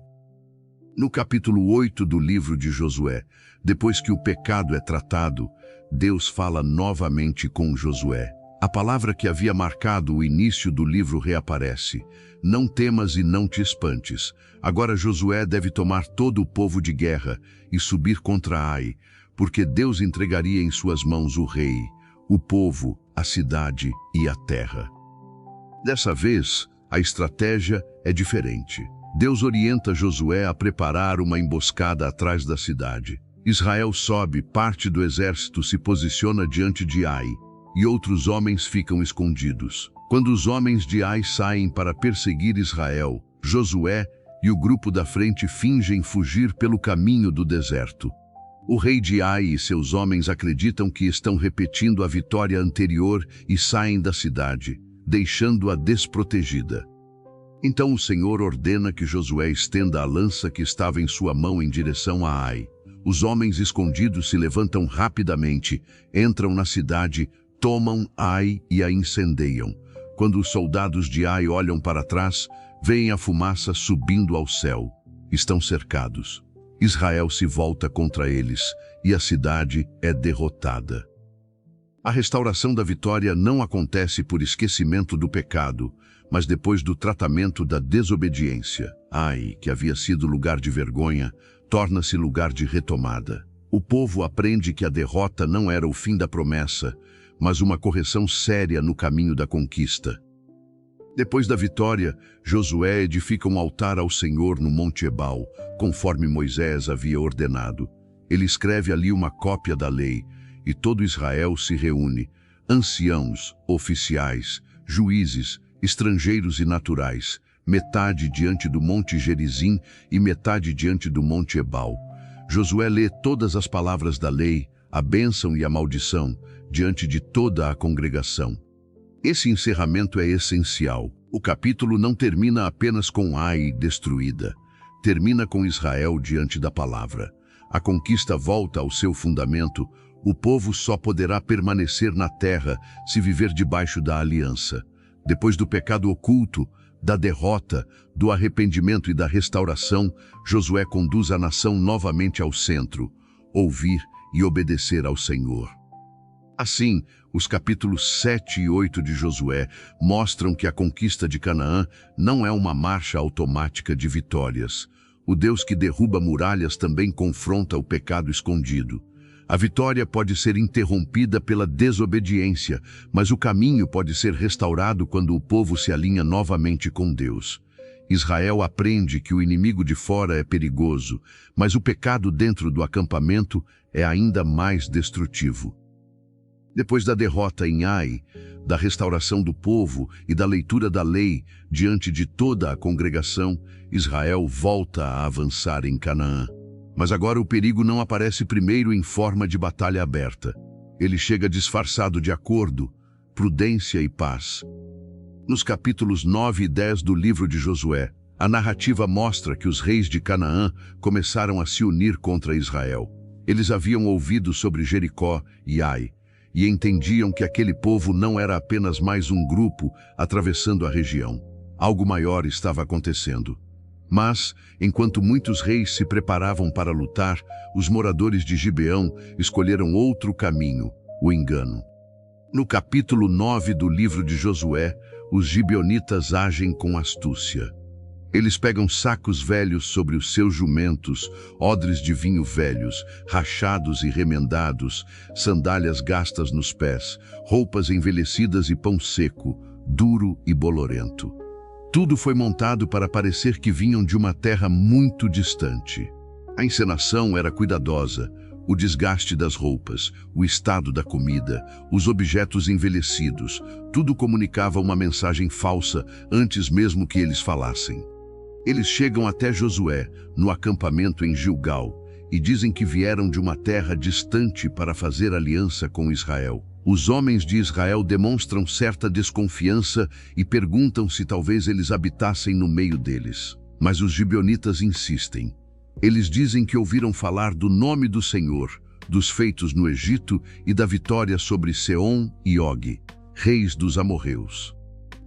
No capítulo 8 do livro de Josué, depois que o pecado é tratado, Deus fala novamente com Josué. A palavra que havia marcado o início do livro reaparece. Não temas e não te espantes. Agora Josué deve tomar todo o povo de guerra e subir contra Ai, porque Deus entregaria em suas mãos o rei, o povo, a cidade e a terra. Dessa vez, a estratégia é diferente. Deus orienta Josué a preparar uma emboscada atrás da cidade. Israel sobe, parte do exército se posiciona diante de Ai, e outros homens ficam escondidos. Quando os homens de Ai saem para perseguir Israel, Josué e o grupo da frente fingem fugir pelo caminho do deserto. O rei de Ai e seus homens acreditam que estão repetindo a vitória anterior e saem da cidade, deixando-a desprotegida. Então o Senhor ordena que Josué estenda a lança que estava em sua mão em direção a Ai. Os homens escondidos se levantam rapidamente, entram na cidade, tomam Ai e a incendeiam. Quando os soldados de Ai olham para trás, veem a fumaça subindo ao céu. Estão cercados. Israel se volta contra eles e a cidade é derrotada. A restauração da vitória não acontece por esquecimento do pecado, mas depois do tratamento da desobediência. Ai, que havia sido lugar de vergonha, torna-se lugar de retomada. O povo aprende que a derrota não era o fim da promessa, mas uma correção séria no caminho da conquista. Depois da vitória, Josué edifica um altar ao Senhor no Monte Ebal, conforme Moisés havia ordenado. Ele escreve ali uma cópia da lei, e todo Israel se reúne, anciãos, oficiais, juízes, estrangeiros e naturais, metade diante do Monte Gerizim e metade diante do Monte Ebal. Josué lê todas as palavras da lei, a bênção e a maldição, diante de toda a congregação. Esse encerramento é essencial. O capítulo não termina apenas com Ai destruída. Termina com Israel diante da palavra. A conquista volta ao seu fundamento. O povo só poderá permanecer na terra se viver debaixo da aliança. Depois do pecado oculto, da derrota, do arrependimento e da restauração, Josué conduz a nação novamente ao centro, ouvir e obedecer ao Senhor. Assim, os capítulos 7 e 8 de Josué mostram que a conquista de Canaã não é uma marcha automática de vitórias. O Deus que derruba muralhas também confronta o pecado escondido. A vitória pode ser interrompida pela desobediência, mas o caminho pode ser restaurado quando o povo se alinha novamente com Deus. Israel aprende que o inimigo de fora é perigoso, mas o pecado dentro do acampamento é ainda mais destrutivo. Depois da derrota em Ai, da restauração do povo e da leitura da lei diante de toda a congregação, Israel volta a avançar em Canaã. Mas agora o perigo não aparece primeiro em forma de batalha aberta. Ele chega disfarçado de acordo, prudência e paz. Nos capítulos 9 e 10 do livro de Josué, a narrativa mostra que os reis de Canaã começaram a se unir contra Israel. Eles haviam ouvido sobre Jericó e Ai, e entendiam que aquele povo não era apenas mais um grupo atravessando a região. Algo maior estava acontecendo. Mas, enquanto muitos reis se preparavam para lutar, os moradores de Gibeão escolheram outro caminho, o engano. No capítulo 9 do livro de Josué, os gibeonitas agem com astúcia. Eles pegam sacos velhos sobre os seus jumentos, odres de vinho velhos, rachados e remendados, sandálias gastas nos pés, roupas envelhecidas e pão seco, duro e bolorento. Tudo foi montado para parecer que vinham de uma terra muito distante. A encenação era cuidadosa. O desgaste das roupas, o estado da comida, os objetos envelhecidos, tudo comunicava uma mensagem falsa antes mesmo que eles falassem. Eles chegam até Josué, no acampamento em Gilgal, e dizem que vieram de uma terra distante para fazer aliança com Israel. Os homens de Israel demonstram certa desconfiança e perguntam se talvez eles habitassem no meio deles. Mas os gibeonitas insistem. Eles dizem que ouviram falar do nome do Senhor, dos feitos no Egito e da vitória sobre Seom e Og, reis dos amorreus.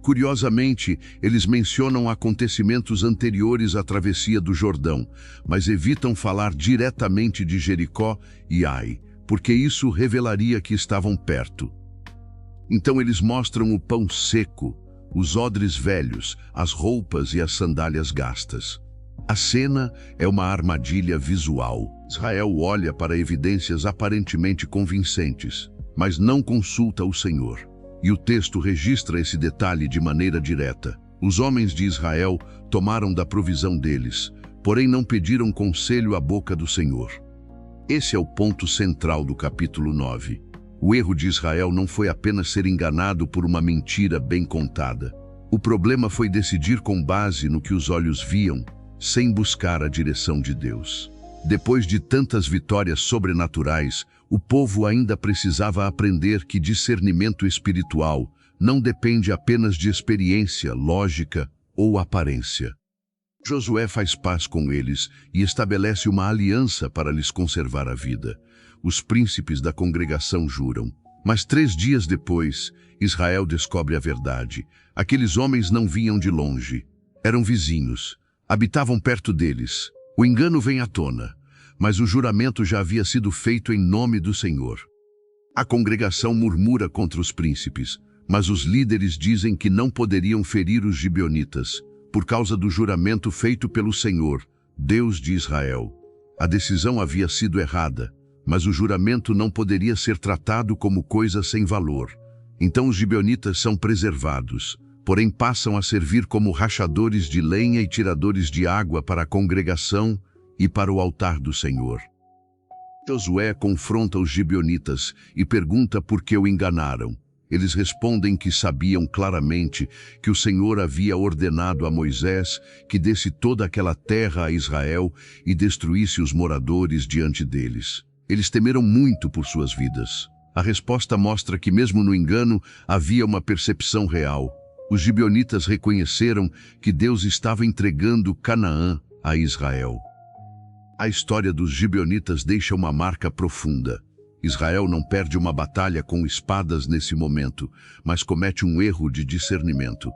Curiosamente, eles mencionam acontecimentos anteriores à travessia do Jordão, mas evitam falar diretamente de Jericó e Ai, porque isso revelaria que estavam perto. Então eles mostram o pão seco, os odres velhos, as roupas e as sandálias gastas. A cena é uma armadilha visual. Israel olha para evidências aparentemente convincentes, mas não consulta o Senhor. E o texto registra esse detalhe de maneira direta. Os homens de Israel tomaram da provisão deles, porém não pediram conselho à boca do Senhor. Esse é o ponto central do capítulo 9. O erro de Israel não foi apenas ser enganado por uma mentira bem contada. O problema foi decidir com base no que os olhos viam, sem buscar a direção de Deus. Depois de tantas vitórias sobrenaturais, o povo ainda precisava aprender que discernimento espiritual não depende apenas de experiência, lógica ou aparência. Josué faz paz com eles e estabelece uma aliança para lhes conservar a vida. Os príncipes da congregação juram. Mas 3 dias depois, Israel descobre a verdade. Aqueles homens não vinham de longe. Eram vizinhos. Habitavam perto deles. O engano vem à tona, mas o juramento já havia sido feito em nome do Senhor. A congregação murmura contra os príncipes, mas os líderes dizem que não poderiam ferir os gibeonitas, por causa do juramento feito pelo Senhor, Deus de Israel. A decisão havia sido errada, mas o juramento não poderia ser tratado como coisa sem valor. Então os gibeonitas são preservados, porém passam a servir como rachadores de lenha e tiradores de água para a congregação e para o altar do Senhor. Josué confronta os gibeonitas e pergunta por que o enganaram. Eles respondem que sabiam claramente que o Senhor havia ordenado a Moisés que desse toda aquela terra a Israel e destruísse os moradores diante deles. Eles temeram muito por suas vidas. A resposta mostra que mesmo no engano havia uma percepção real. Os gibeonitas reconheceram que Deus estava entregando Canaã a Israel. A história dos gibeonitas deixa uma marca profunda. Israel não perde uma batalha com espadas nesse momento, mas comete um erro de discernimento.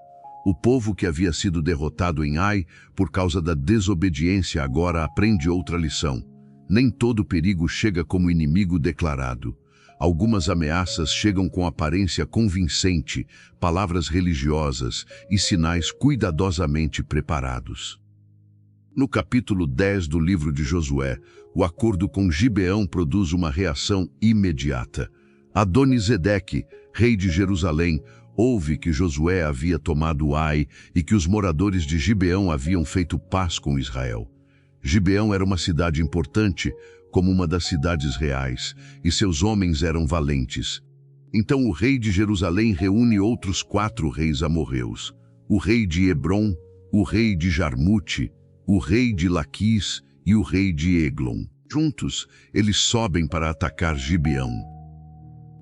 O povo que havia sido derrotado em Ai por causa da desobediência agora aprende outra lição. Nem todo perigo chega como inimigo declarado. Algumas ameaças chegam com aparência convincente, palavras religiosas e sinais cuidadosamente preparados. No capítulo 10 do livro de Josué, o acordo com Gibeão produz uma reação imediata. Adonisedeque, rei de Jerusalém, ouve que Josué havia tomado Ai e que os moradores de Gibeão haviam feito paz com Israel. Gibeão era uma cidade importante, como uma das cidades reais, e seus homens eram valentes. Então o rei de Jerusalém reúne outros 4 reis amorreus, o rei de Hebrom, o rei de Jarmute, o rei de Laquis e o rei de Eglon. Juntos, eles sobem para atacar Gibeão.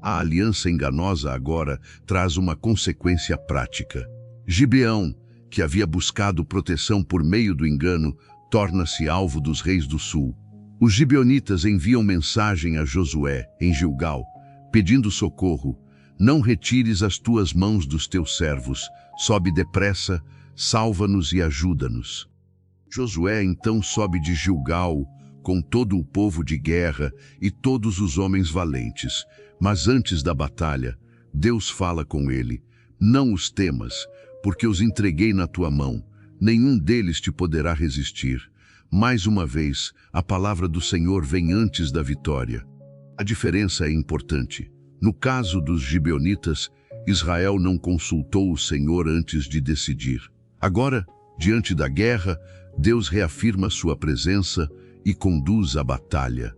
A aliança enganosa agora traz uma consequência prática. Gibeão, que havia buscado proteção por meio do engano, torna-se alvo dos reis do sul. Os gibeonitas enviam mensagem a Josué, em Gilgal, pedindo socorro. Não retires as tuas mãos dos teus servos, sobe depressa, salva-nos e ajuda-nos. Josué então sobe de Gilgal, com todo o povo de guerra e todos os homens valentes. Mas antes da batalha, Deus fala com ele: não os temas, porque os entreguei na tua mão. Nenhum deles te poderá resistir. Mais uma vez, a palavra do Senhor vem antes da vitória. A diferença é importante. No caso dos gibeonitas, Israel não consultou o Senhor antes de decidir. Agora, diante da guerra, Deus reafirma sua presença e conduz a batalha.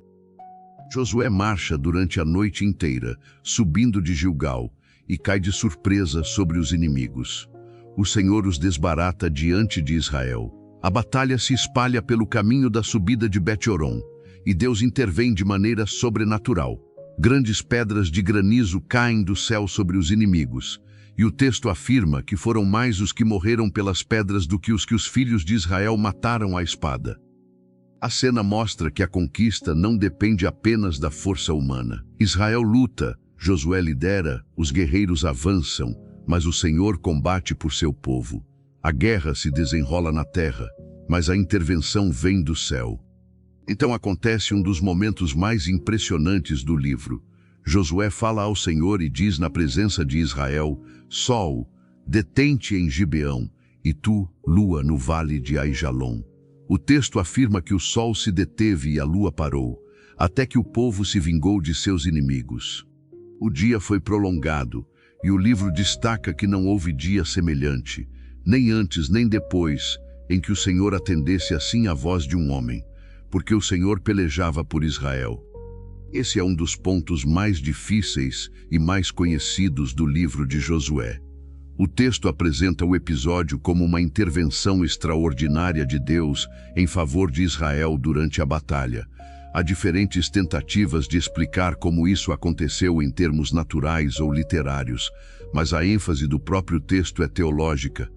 Josué marcha durante a noite inteira, subindo de Gilgal, e cai de surpresa sobre os inimigos. O Senhor os desbarata diante de Israel. A batalha se espalha pelo caminho da subida de Bet-Horon, e Deus intervém de maneira sobrenatural. Grandes pedras de granizo caem do céu sobre os inimigos, e o texto afirma que foram mais os que morreram pelas pedras do que os filhos de Israel mataram à espada. A cena mostra que a conquista não depende apenas da força humana. Israel luta, Josué lidera, os guerreiros avançam, mas o Senhor combate por seu povo. A guerra se desenrola na terra, mas a intervenção vem do céu. Então acontece um dos momentos mais impressionantes do livro. Josué fala ao Senhor e diz na presença de Israel: Sol, detente em Gibeão, e tu, lua, no vale de Aijalon. O texto afirma que o sol se deteve e a lua parou, até que o povo se vingou de seus inimigos. O dia foi prolongado, e o livro destaca que não houve dia semelhante, nem antes nem depois, em que o Senhor atendesse assim à voz de um homem, porque o Senhor pelejava por Israel. Esse é um dos pontos mais difíceis e mais conhecidos do livro de Josué. O texto apresenta o episódio como uma intervenção extraordinária de Deus em favor de Israel durante a batalha. Há diferentes tentativas de explicar como isso aconteceu em termos naturais ou literários, mas a ênfase do próprio texto é teológica.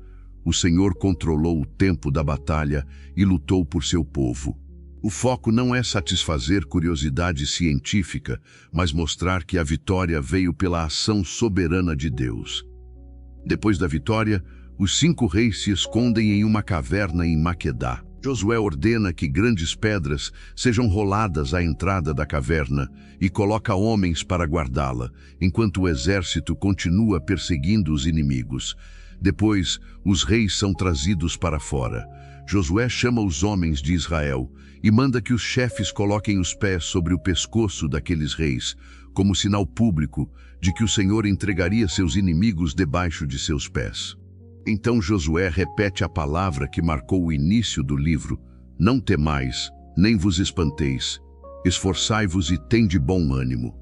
O Senhor controlou o tempo da batalha e lutou por seu povo. O foco não é satisfazer curiosidade científica, mas mostrar que a vitória veio pela ação soberana de Deus. Depois da vitória, os 5 reis se escondem em uma caverna em Maquedá. Josué ordena que grandes pedras sejam roladas à entrada da caverna e coloca homens para guardá-la, enquanto o exército continua perseguindo os inimigos. Depois, os reis são trazidos para fora. Josué chama os homens de Israel e manda que os chefes coloquem os pés sobre o pescoço daqueles reis, como sinal público de que o Senhor entregaria seus inimigos debaixo de seus pés. Então Josué repete a palavra que marcou o início do livro: Não temais, nem vos espanteis, esforçai-vos e tende bom ânimo.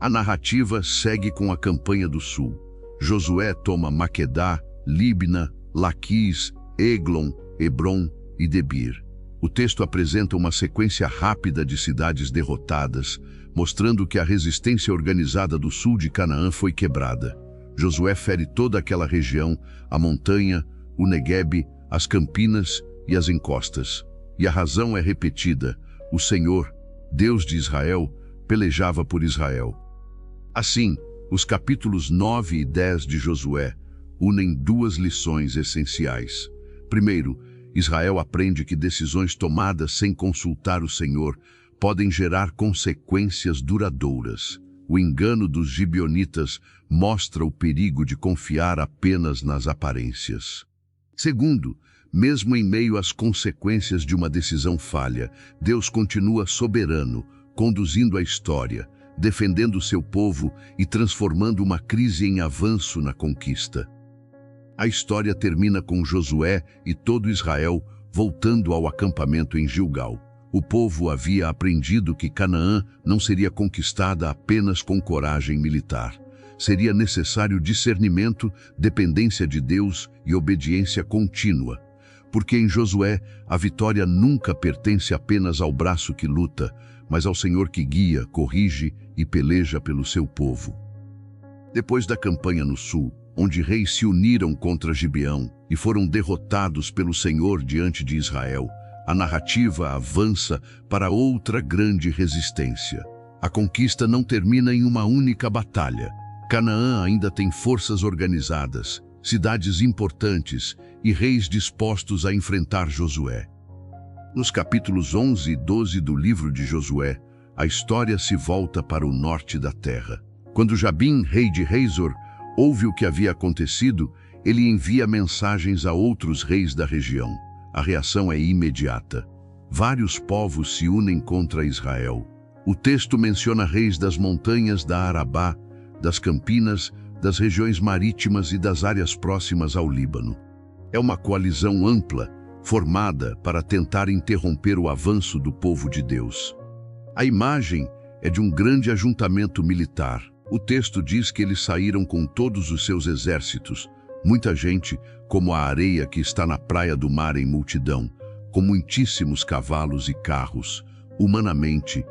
A narrativa segue com a campanha do sul. Josué toma Maquedá, Libna, Laquis, Eglon, Hebron e Debir. O texto apresenta uma sequência rápida de cidades derrotadas, mostrando que a resistência organizada do sul de Canaã foi quebrada. Josué fere toda aquela região, a montanha, o Neguebe, as campinas e as encostas. E a razão é repetida: o Senhor, Deus de Israel, pelejava por Israel. Assim, os capítulos 9 e 10 de Josué unem 2 lições essenciais. Primeiro, Israel aprende que decisões tomadas sem consultar o Senhor podem gerar consequências duradouras. O engano dos gibeonitas mostra o perigo de confiar apenas nas aparências. Segundo, mesmo em meio às consequências de uma decisão falha, Deus continua soberano, conduzindo a história, defendendo seu povo e transformando uma crise em avanço na conquista. A história termina com Josué e todo Israel voltando ao acampamento em Gilgal. O povo havia aprendido que Canaã não seria conquistada apenas com coragem militar. Seria necessário discernimento, dependência de Deus e obediência contínua. Porque em Josué, a vitória nunca pertence apenas ao braço que luta, mas ao Senhor que guia, corrige e peleja pelo seu povo. Depois da campanha no sul, onde reis se uniram contra Gibeão e foram derrotados pelo Senhor diante de Israel, a narrativa avança para outra grande resistência. A conquista não termina em uma única batalha. Canaã ainda tem forças organizadas, cidades importantes e reis dispostos a enfrentar Josué. Nos capítulos 11 e 12 do livro de Josué, a história se volta para o norte da terra. Quando Jabim, rei de Hazor, ouve o que havia acontecido, ele envia mensagens a outros reis da região. A reação é imediata. Vários povos se unem contra Israel. O texto menciona reis das montanhas da Arabá, das campinas, das regiões marítimas e das áreas próximas ao Líbano. É uma coalizão ampla, formada para tentar interromper o avanço do povo de Deus. A imagem é de um grande ajuntamento militar. O texto diz que eles saíram com todos os seus exércitos, muita gente, como a areia que está na praia do mar em multidão, com muitíssimos cavalos e carros. Humanamente,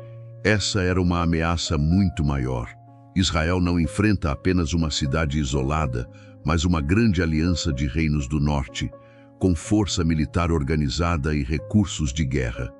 essa era uma ameaça muito maior. Israel não enfrenta apenas uma cidade isolada, mas uma grande aliança de reinos do norte, com força militar organizada e recursos de guerra.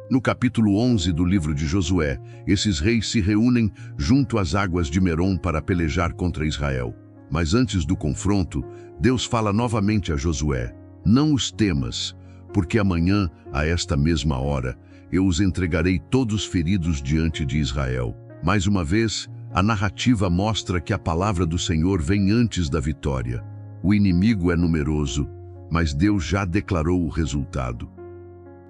No capítulo 11 do livro de Josué, esses reis se reúnem junto às águas de Merom para pelejar contra Israel. Mas antes do confronto, Deus fala novamente a Josué: não os temas, porque amanhã, a esta mesma hora, eu os entregarei todos feridos diante de Israel. Mais uma vez, a narrativa mostra que a palavra do Senhor vem antes da vitória. O inimigo é numeroso, mas Deus já declarou o resultado.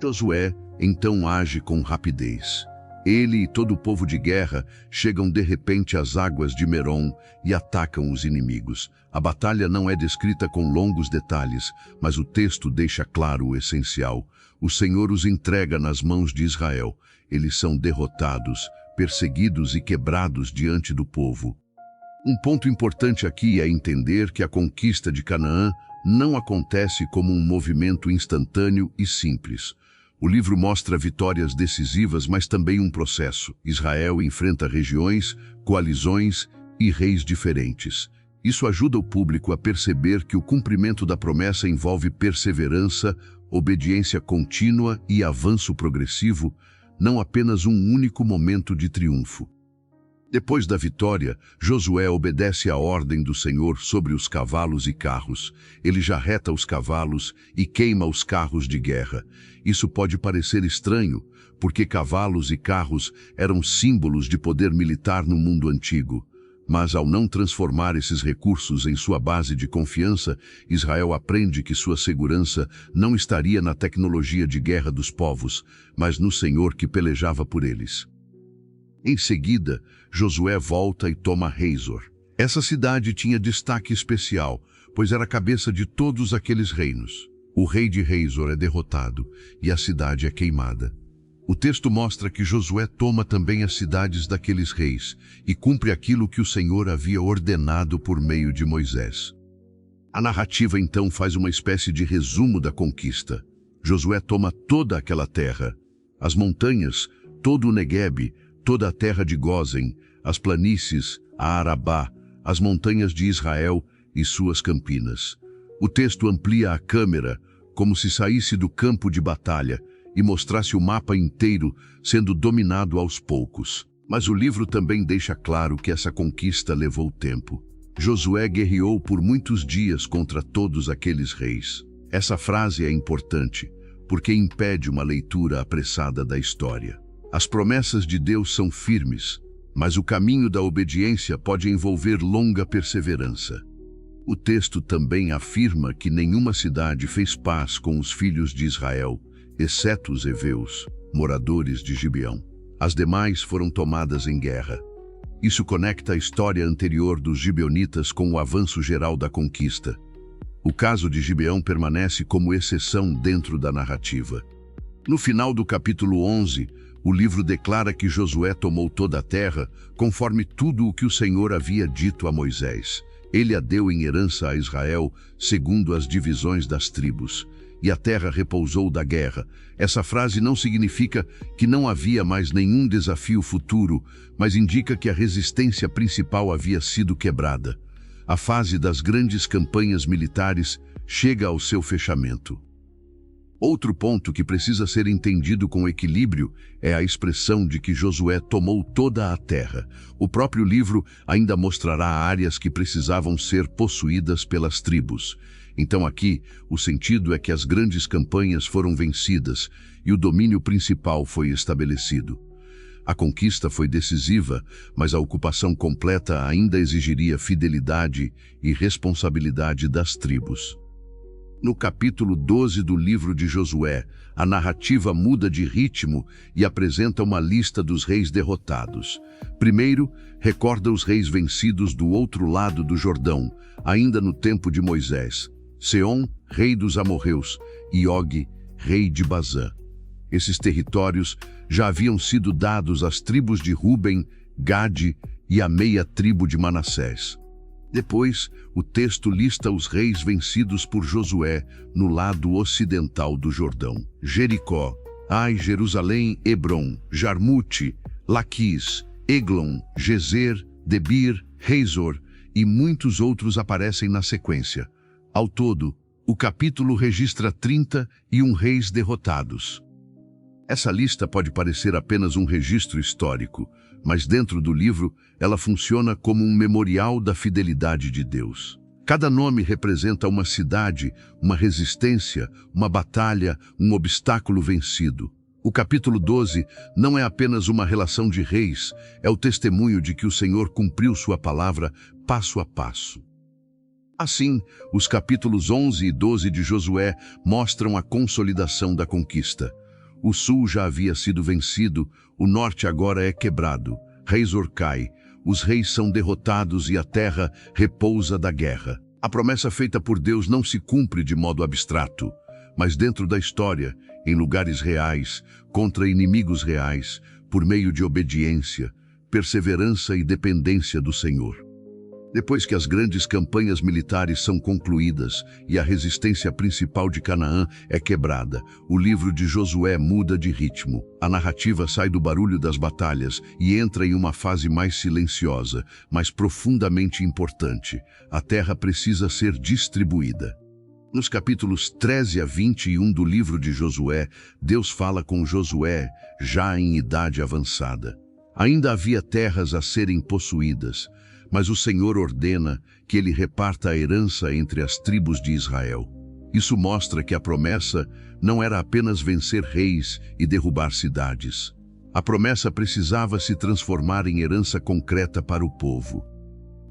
Josué então age com rapidez. Ele e todo o povo de guerra chegam de repente às águas de Merom e atacam os inimigos. A batalha não é descrita com longos detalhes, mas o texto deixa claro o essencial. O Senhor os entrega nas mãos de Israel. Eles são derrotados, perseguidos e quebrados diante do povo. Um ponto importante aqui é entender que a conquista de Canaã não acontece como um movimento instantâneo e simples. O livro mostra vitórias decisivas, mas também um processo. Israel enfrenta regiões, coalizões e reis diferentes. Isso ajuda o público a perceber que o cumprimento da promessa envolve perseverança, obediência contínua e avanço progressivo, não apenas um único momento de triunfo. Depois da vitória, Josué obedece à ordem do Senhor sobre os cavalos e carros. Ele jarreta os cavalos e queima os carros de guerra. Isso pode parecer estranho, porque cavalos e carros eram símbolos de poder militar no mundo antigo. Mas ao não transformar esses recursos em sua base de confiança, Israel aprende que sua segurança não estaria na tecnologia de guerra dos povos, mas no Senhor que pelejava por eles. Em seguida, Josué volta e toma Hazor. Essa cidade tinha destaque especial, pois era a cabeça de todos aqueles reinos. O rei de Hazor é derrotado e a cidade é queimada. O texto mostra que Josué toma também as cidades daqueles reis e cumpre aquilo que o Senhor havia ordenado por meio de Moisés. A narrativa então faz uma espécie de resumo da conquista. Josué toma toda aquela terra, as montanhas, todo o Neguebe, toda a terra de Gósen, as planícies, a Arabá, as montanhas de Israel e suas campinas. O texto amplia a câmera, como se saísse do campo de batalha e mostrasse o mapa inteiro sendo dominado aos poucos. Mas o livro também deixa claro que essa conquista levou tempo. Josué guerreou por muitos dias contra todos aqueles reis. Essa frase é importante, porque impede uma leitura apressada da história. As promessas de Deus são firmes, mas o caminho da obediência pode envolver longa perseverança. O texto também afirma que nenhuma cidade fez paz com os filhos de Israel, exceto os heveus, moradores de Gibeão. As demais foram tomadas em guerra. Isso conecta a história anterior dos gibeonitas com o avanço geral da conquista. O caso de Gibeão permanece como exceção dentro da narrativa. No final do capítulo 11, o livro declara que Josué tomou toda a terra, conforme tudo o que o Senhor havia dito a Moisés. Ele a deu em herança a Israel, segundo as divisões das tribos. E a terra repousou da guerra. Essa frase não significa que não havia mais nenhum desafio futuro, mas indica que a resistência principal havia sido quebrada. A fase das grandes campanhas militares chega ao seu fechamento. Outro ponto que precisa ser entendido com equilíbrio é a expressão de que Josué tomou toda a terra. O próprio livro ainda mostrará áreas que precisavam ser possuídas pelas tribos. Então aqui, o sentido é que as grandes campanhas foram vencidas e o domínio principal foi estabelecido. A conquista foi decisiva, mas a ocupação completa ainda exigiria fidelidade e responsabilidade das tribos. No capítulo 12 do livro de Josué, a narrativa muda de ritmo e apresenta uma lista dos reis derrotados. Primeiro, recorda os reis vencidos do outro lado do Jordão, ainda no tempo de Moisés. Seom, rei dos amorreus, e Og, rei de Bazã. Esses territórios já haviam sido dados às tribos de Ruben, Gade e a meia tribo de Manassés. Depois, o texto lista os reis vencidos por Josué no lado ocidental do Jordão: Jericó, Ai, Jerusalém, Hebron, Jarmute, Laquis, Eglon, Gezer, Debir, Hazor e muitos outros aparecem na sequência. Ao todo, o capítulo registra 31 reis derrotados. Essa lista pode parecer apenas um registro histórico, mas dentro do livro ela funciona como um memorial da fidelidade de Deus. Cada nome representa uma cidade, uma resistência, uma batalha, um obstáculo vencido. O capítulo 12 não é apenas uma relação de reis, é o testemunho de que o Senhor cumpriu sua palavra passo a passo. Assim, os capítulos 11 e 12 de Josué mostram a consolidação da conquista. O sul já havia sido vencido, o norte agora é quebrado. Hazor cai, os reis são derrotados e a terra repousa da guerra. A promessa feita por Deus não se cumpre de modo abstrato, mas dentro da história, em lugares reais, contra inimigos reais, por meio de obediência, perseverança e dependência do Senhor. Depois que as grandes campanhas militares são concluídas e a resistência principal de Canaã é quebrada, o livro de Josué muda de ritmo. A narrativa sai do barulho das batalhas e entra em uma fase mais silenciosa, mas profundamente importante. A terra precisa ser distribuída. Nos capítulos 13 a 21 do livro de Josué, Deus fala com Josué já em idade avançada. Ainda havia terras a serem possuídas, mas o Senhor ordena que ele reparta a herança entre as tribos de Israel. Isso mostra que a promessa não era apenas vencer reis e derrubar cidades. A promessa precisava se transformar em herança concreta para o povo.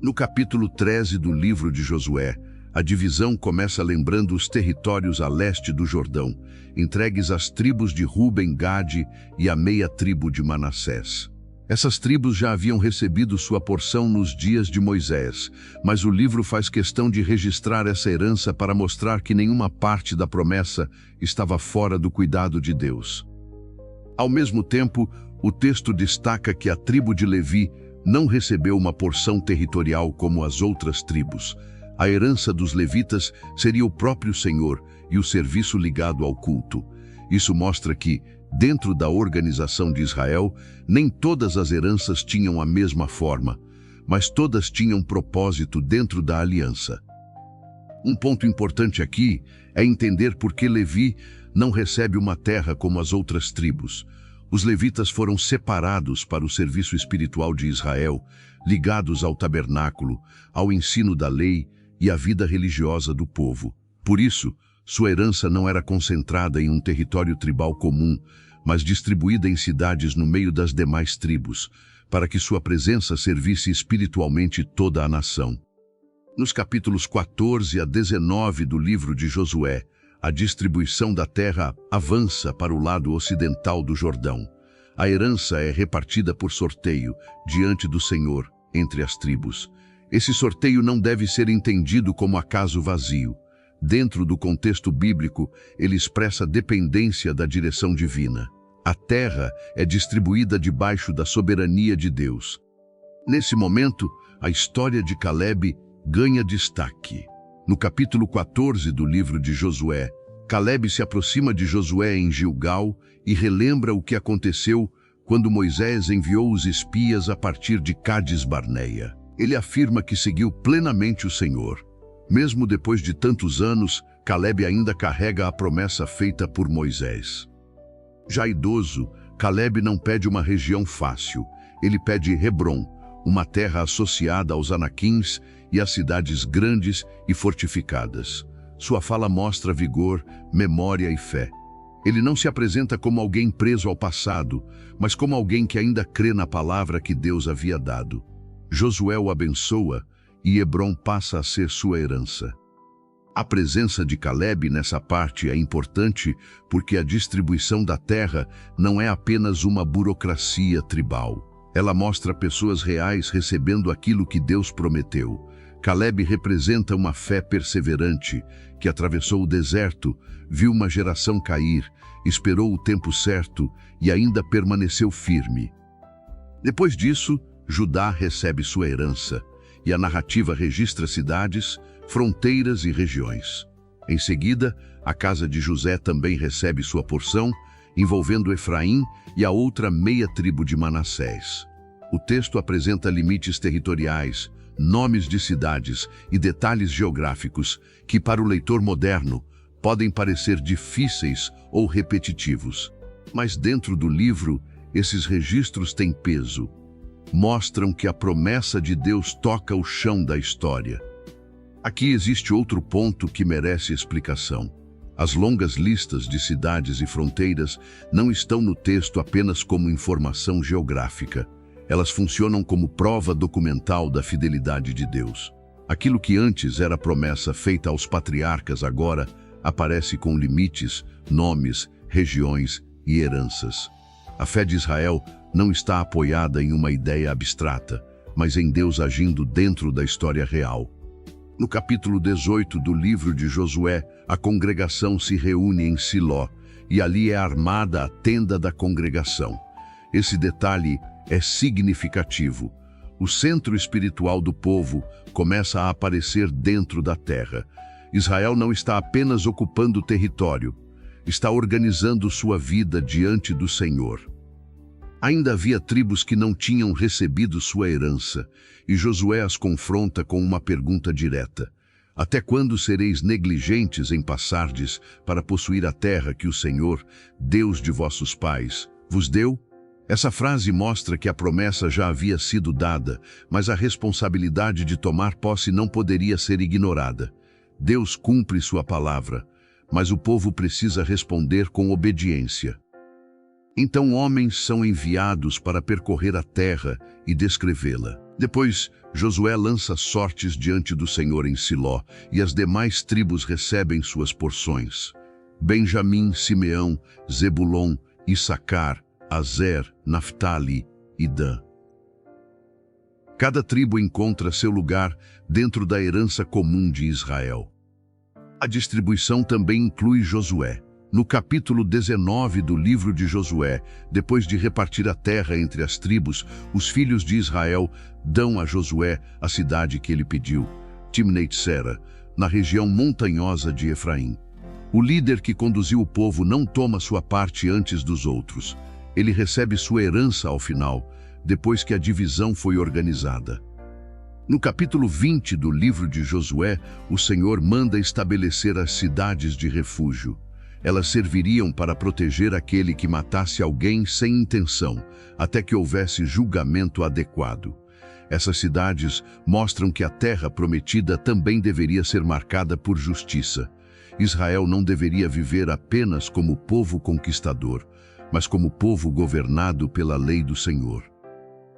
No capítulo 13 do livro de Josué, a divisão começa lembrando os territórios a leste do Jordão, entregues às tribos de Ruben, Gade e a meia tribo de Manassés. Essas tribos já haviam recebido sua porção nos dias de Moisés, mas o livro faz questão de registrar essa herança para mostrar que nenhuma parte da promessa estava fora do cuidado de Deus. Ao mesmo tempo, o texto destaca que a tribo de Levi não recebeu uma porção territorial como as outras tribos. A herança dos levitas seria o próprio Senhor e o serviço ligado ao culto. Isso mostra que, dentro da organização de Israel, nem todas as heranças tinham a mesma forma, mas todas tinham propósito dentro da aliança. Um ponto importante aqui é entender por que Levi não recebe uma terra como as outras tribos. Os levitas foram separados para o serviço espiritual de Israel, ligados ao tabernáculo, ao ensino da lei e à vida religiosa do povo. Por isso, sua herança não era concentrada em um território tribal comum, mas distribuída em cidades no meio das demais tribos, para que sua presença servisse espiritualmente toda a nação. Nos capítulos 14 a 19 do livro de Josué, a distribuição da terra avança para o lado ocidental do Jordão. A herança é repartida por sorteio, diante do Senhor, entre as tribos. Esse sorteio não deve ser entendido como acaso vazio. Dentro do contexto bíblico, ele expressa dependência da direção divina. A terra é distribuída debaixo da soberania de Deus. Nesse momento, a história de Caleb ganha destaque. No capítulo 14 do livro de Josué, Caleb se aproxima de Josué em Gilgal e relembra o que aconteceu quando Moisés enviou os espias a partir de Cades-Barneia. Ele afirma que seguiu plenamente o Senhor. Mesmo depois de tantos anos, Caleb ainda carrega a promessa feita por Moisés. Já idoso, Caleb não pede uma região fácil. Ele pede Hebron, uma terra associada aos Anaquins e às cidades grandes e fortificadas. Sua fala mostra vigor, memória e fé. Ele não se apresenta como alguém preso ao passado, mas como alguém que ainda crê na palavra que Deus havia dado. Josué o abençoa e Hebron passa a ser sua herança. A presença de Caleb nessa parte é importante porque a distribuição da terra não é apenas uma burocracia tribal. Ela mostra pessoas reais recebendo aquilo que Deus prometeu. Caleb representa uma fé perseverante que atravessou o deserto, viu uma geração cair, esperou o tempo certo e ainda permaneceu firme. Depois disso, Judá recebe sua herança e a narrativa registra cidades, fronteiras e regiões. Em seguida, a casa de José também recebe sua porção, envolvendo Efraim e a outra meia tribo de Manassés. O texto apresenta limites territoriais, nomes de cidades e detalhes geográficos que, para o leitor moderno, podem parecer difíceis ou repetitivos. Mas dentro do livro, esses registros têm peso. Mostram que a promessa de Deus toca o chão da história. Aqui existe outro ponto que merece explicação. As longas listas de cidades e fronteiras não estão no texto apenas como informação geográfica. Elas funcionam como prova documental da fidelidade de Deus. Aquilo que antes era promessa feita aos patriarcas agora aparece com limites, nomes, regiões e heranças. A fé de Israel não está apoiada em uma ideia abstrata, mas em Deus agindo dentro da história real. No capítulo 18 do livro de Josué, a congregação se reúne em Siló e ali é armada a tenda da congregação. Esse detalhe é significativo. O centro espiritual do povo começa a aparecer dentro da terra. Israel não está apenas ocupando o território, está organizando sua vida diante do Senhor. Ainda havia tribos que não tinham recebido sua herança, e Josué as confronta com uma pergunta direta. Até quando sereis negligentes em passardes para possuir a terra que o Senhor, Deus de vossos pais, vos deu? Essa frase mostra que a promessa já havia sido dada, mas a responsabilidade de tomar posse não poderia ser ignorada. Deus cumpre sua palavra, mas o povo precisa responder com obediência. Então homens são enviados para percorrer a terra e descrevê-la. Depois, Josué lança sortes diante do Senhor em Siló, e as demais tribos recebem suas porções. Benjamim, Simeão, Zebulon, Issacar, Azer, Naftali e Dan. Cada tribo encontra seu lugar dentro da herança comum de Israel. A distribuição também inclui Josué. No capítulo 19 do livro de Josué, depois de repartir a terra entre as tribos, os filhos de Israel dão a Josué a cidade que ele pediu, Timnat-Sera, na região montanhosa de Efraim. O líder que conduziu o povo não toma sua parte antes dos outros. Ele recebe sua herança ao final, depois que a divisão foi organizada. No capítulo 20 do livro de Josué, o Senhor manda estabelecer as cidades de refúgio. Elas serviriam para proteger aquele que matasse alguém sem intenção, até que houvesse julgamento adequado. Essas cidades mostram que a terra prometida também deveria ser marcada por justiça. Israel não deveria viver apenas como povo conquistador, mas como povo governado pela lei do Senhor.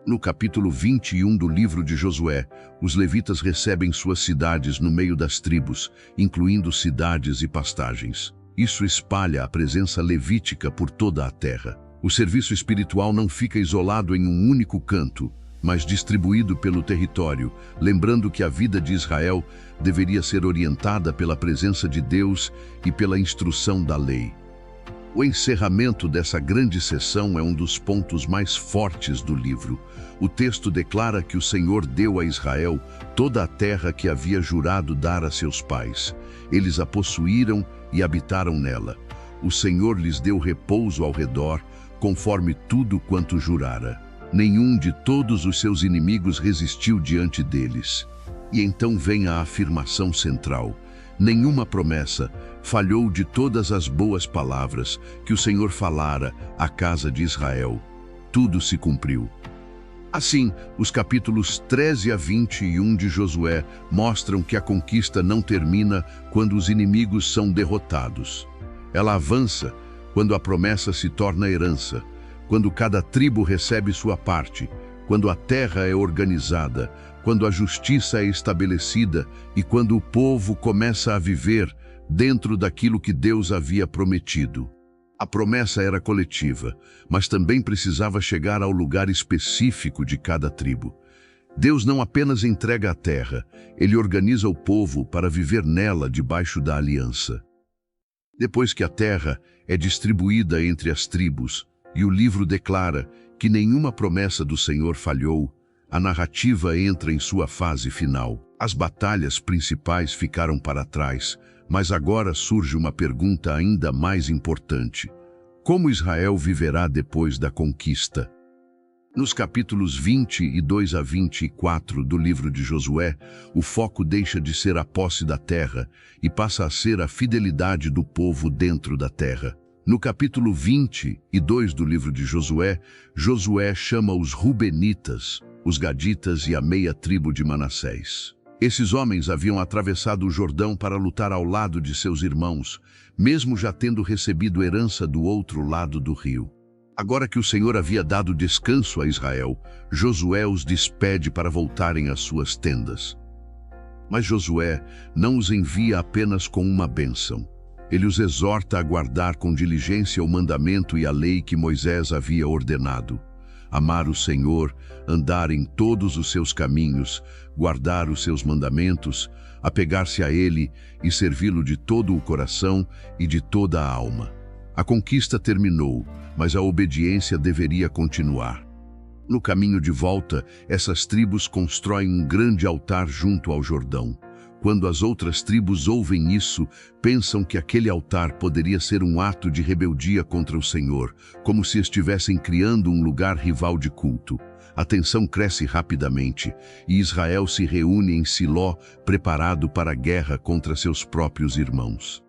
No capítulo 21 do livro de Josué, os levitas recebem suas cidades no meio das tribos, incluindo cidades e pastagens. Isso espalha a presença levítica por toda a terra. O serviço espiritual não fica isolado em um único canto, mas distribuído pelo território, lembrando que a vida de Israel deveria ser orientada pela presença de Deus e pela instrução da lei. O encerramento dessa grande sessão é um dos pontos mais fortes do livro. O texto declara que o Senhor deu a Israel toda a terra que havia jurado dar a seus pais. Eles a possuíram e habitaram nela. O Senhor lhes deu repouso ao redor, conforme tudo quanto jurara. Nenhum de todos os seus inimigos resistiu diante deles. E então vem a afirmação central. Nenhuma promessa falhou de todas as boas palavras que o Senhor falara à casa de Israel. Tudo se cumpriu. Assim, os capítulos 13 a 21 de Josué mostram que a conquista não termina quando os inimigos são derrotados. Ela avança quando a promessa se torna herança, quando cada tribo recebe sua parte, quando a terra é organizada, quando a justiça é estabelecida e quando o povo começa a viver dentro daquilo que Deus havia prometido. A promessa era coletiva, mas também precisava chegar ao lugar específico de cada tribo. Deus não apenas entrega a terra, ele organiza o povo para viver nela debaixo da aliança. Depois que a terra é distribuída entre as tribos, e o livro declara que nenhuma promessa do Senhor falhou, a narrativa entra em sua fase final. As batalhas principais ficaram para trás, mas agora surge uma pergunta ainda mais importante. Como Israel viverá depois da conquista? Nos capítulos 22 a 24 do livro de Josué, o foco deixa de ser a posse da terra e passa a ser a fidelidade do povo dentro da terra. No capítulo 22 do livro de Josué, Josué chama os Rubenitas, os Gaditas e a meia tribo de Manassés. Esses homens haviam atravessado o Jordão para lutar ao lado de seus irmãos, mesmo já tendo recebido herança do outro lado do rio. Agora que o Senhor havia dado descanso a Israel, Josué os despede para voltarem às suas tendas. Mas Josué não os envia apenas com uma bênção. Ele os exorta a guardar com diligência o mandamento e a lei que Moisés havia ordenado. Amar o Senhor, andar em todos os seus caminhos, guardar os seus mandamentos, apegar-se a Ele e servi-lo de todo o coração e de toda a alma. A conquista terminou, mas a obediência deveria continuar. No caminho de volta, essas tribos constroem um grande altar junto ao Jordão. Quando as outras tribos ouvem isso, pensam que aquele altar poderia ser um ato de rebeldia contra o Senhor, como se estivessem criando um lugar rival de culto. A tensão cresce rapidamente e Israel se reúne em Siló, preparado para a guerra contra seus próprios irmãos.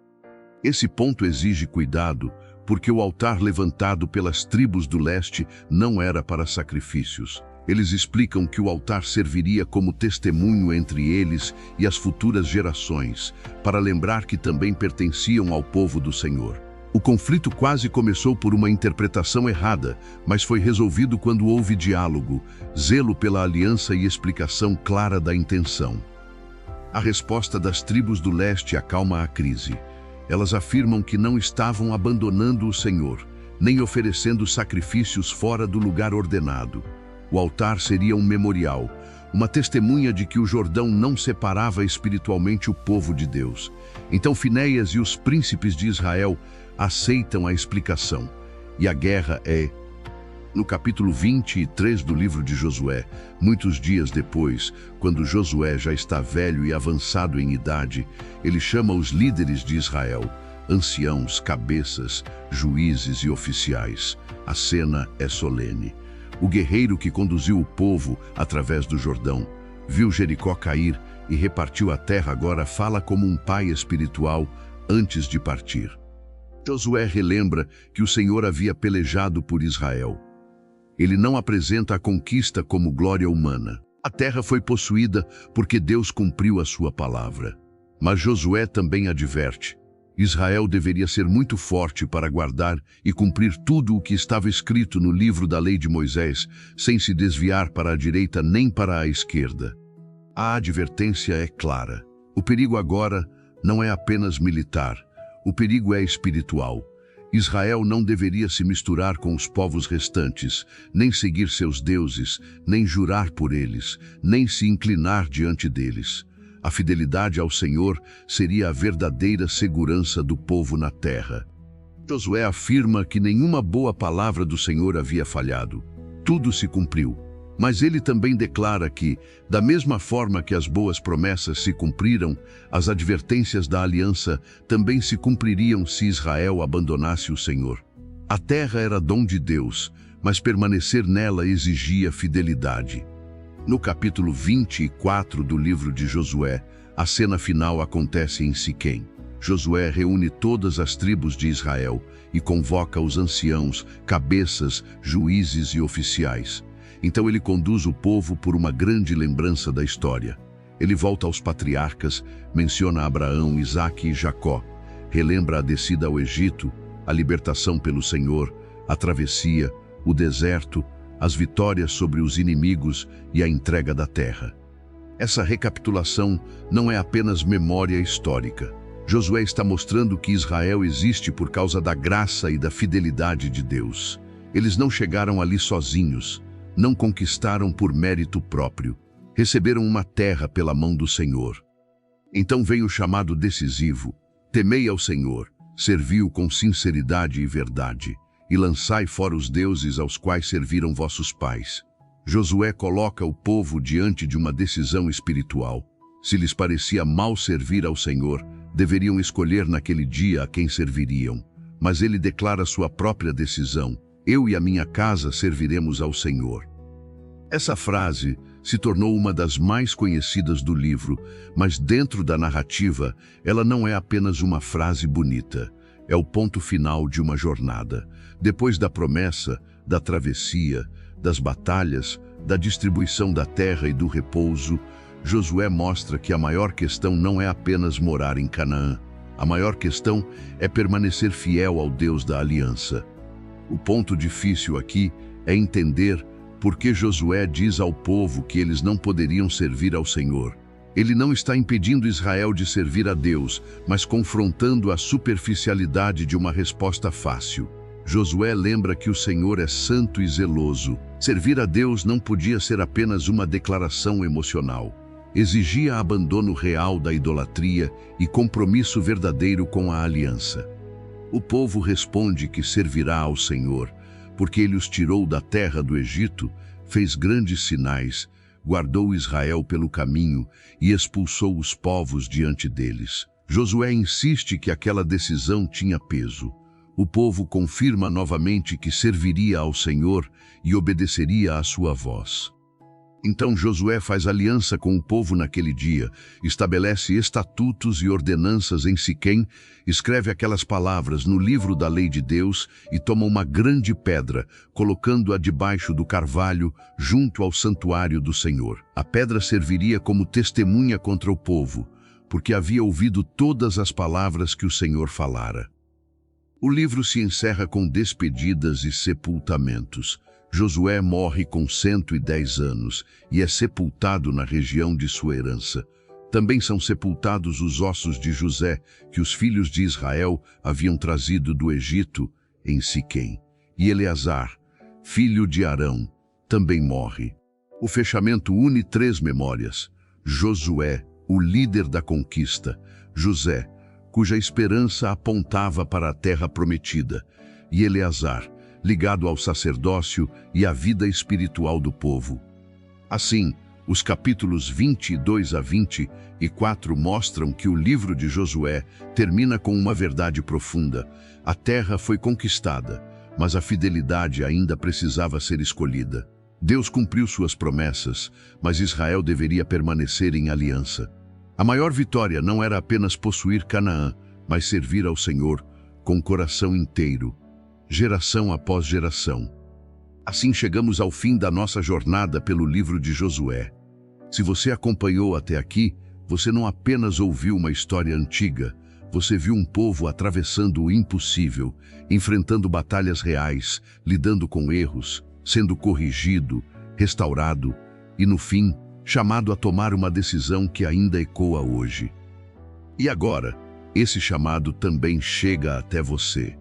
Esse ponto exige cuidado, porque o altar levantado pelas tribos do leste não era para sacrifícios. Eles explicam que o altar serviria como testemunho entre eles e as futuras gerações, para lembrar que também pertenciam ao povo do Senhor. O conflito quase começou por uma interpretação errada, mas foi resolvido quando houve diálogo, zelo pela aliança e explicação clara da intenção. A resposta das tribos do leste acalma a crise. Elas afirmam que não estavam abandonando o Senhor, nem oferecendo sacrifícios fora do lugar ordenado. O altar seria um memorial, uma testemunha de que o Jordão não separava espiritualmente o povo de Deus. Então Finéias e os príncipes de Israel aceitam a explicação, e a guerra é... No capítulo 23 do livro de Josué, muitos dias depois, quando Josué já está velho e avançado em idade, ele chama os líderes de Israel, anciãos, cabeças, juízes e oficiais. A cena é solene. O guerreiro que conduziu o povo através do Jordão, viu Jericó cair e repartiu a terra, agora fala como um pai espiritual antes de partir. Josué relembra que o Senhor havia pelejado por Israel. Ele não apresenta a conquista como glória humana. A terra foi possuída porque Deus cumpriu a sua palavra. Mas Josué também adverte: Israel deveria ser muito forte para guardar e cumprir tudo o que estava escrito no livro da lei de Moisés, sem se desviar para a direita nem para a esquerda. A advertência é clara. O perigo agora não é apenas militar, o perigo é espiritual. Israel não deveria se misturar com os povos restantes, nem seguir seus deuses, nem jurar por eles, nem se inclinar diante deles. A fidelidade ao Senhor seria a verdadeira segurança do povo na terra. Josué afirma que nenhuma boa palavra do Senhor havia falhado. Tudo se cumpriu. Mas ele também declara que, da mesma forma que as boas promessas se cumpriram, as advertências da aliança também se cumpririam se Israel abandonasse o Senhor. A terra era dom de Deus, mas permanecer nela exigia fidelidade. No capítulo 24 do livro de Josué, a cena final acontece em Siquém. Josué reúne todas as tribos de Israel e convoca os anciãos, cabeças, juízes e oficiais. Então ele conduz o povo por uma grande lembrança da história. Ele volta aos patriarcas, menciona Abraão, Isaque e Jacó, relembra a descida ao Egito, a libertação pelo Senhor, a travessia, o deserto, as vitórias sobre os inimigos e a entrega da terra. Essa recapitulação não é apenas memória histórica. Josué está mostrando que Israel existe por causa da graça e da fidelidade de Deus. Eles não chegaram ali sozinhos, não conquistaram por mérito próprio. receberam uma terra pela mão do Senhor. Então vem o chamado decisivo: temei ao Senhor, servi-o com sinceridade e verdade, e lançai fora os deuses aos quais serviram vossos pais. Josué coloca o povo diante de uma decisão espiritual. Se lhes parecia mal servir ao Senhor, deveriam escolher naquele dia a quem serviriam. Mas ele declara sua própria decisão: eu e a minha casa serviremos ao Senhor. Essa frase se tornou uma das mais conhecidas do livro, mas dentro da narrativa, ela não é apenas uma frase bonita. É o ponto final de uma jornada. Depois da promessa, da travessia, das batalhas, da distribuição da terra e do repouso, Josué mostra que a maior questão não é apenas morar em Canaã. A maior questão é permanecer fiel ao Deus da aliança. O ponto difícil aqui é entender por que Josué diz ao povo que eles não poderiam servir ao Senhor. Ele não está impedindo Israel de servir a Deus, mas confrontando a superficialidade de uma resposta fácil. Josué lembra que o Senhor é santo e zeloso. Servir a Deus não podia ser apenas uma declaração emocional. Exigia abandono real da idolatria e compromisso verdadeiro com a aliança. O povo responde que servirá ao Senhor, porque ele os tirou da terra do Egito, fez grandes sinais, guardou Israel pelo caminho e expulsou os povos diante deles. Josué insiste que aquela decisão tinha peso. O povo confirma novamente que serviria ao Senhor e obedeceria à sua voz. Então Josué faz aliança com o povo naquele dia, estabelece estatutos e ordenanças em Siquém, escreve aquelas palavras no livro da lei de Deus e toma uma grande pedra, colocando-a debaixo do carvalho, junto ao santuário do Senhor. A pedra serviria como testemunha contra o povo, porque havia ouvido todas as palavras que o Senhor falara. O livro se encerra com despedidas e sepultamentos. Josué morre com 110 anos e é sepultado na região de sua herança. Também são sepultados os ossos de José, que os filhos de Israel haviam trazido do Egito, em Siquém. E Eleazar, filho de Arão, também morre. O fechamento une 3 memórias: Josué, o líder da conquista; José, cuja esperança apontava para a terra prometida; e Eleazar, ligado ao sacerdócio e à vida espiritual do povo. Assim, os capítulos 22 a 24 mostram que o livro de Josué termina com uma verdade profunda. A terra foi conquistada, mas a fidelidade ainda precisava ser escolhida. Deus cumpriu suas promessas, mas Israel deveria permanecer em aliança. A maior vitória não era apenas possuir Canaã, mas servir ao Senhor com o coração inteiro, geração após geração. Assim chegamos ao fim da nossa jornada pelo livro de Josué. Se você acompanhou até aqui, você não apenas ouviu uma história antiga, você viu um povo atravessando o impossível, enfrentando batalhas reais, lidando com erros, sendo corrigido, restaurado e, no fim, chamado a tomar uma decisão que ainda ecoa hoje. E agora, esse chamado também chega até você.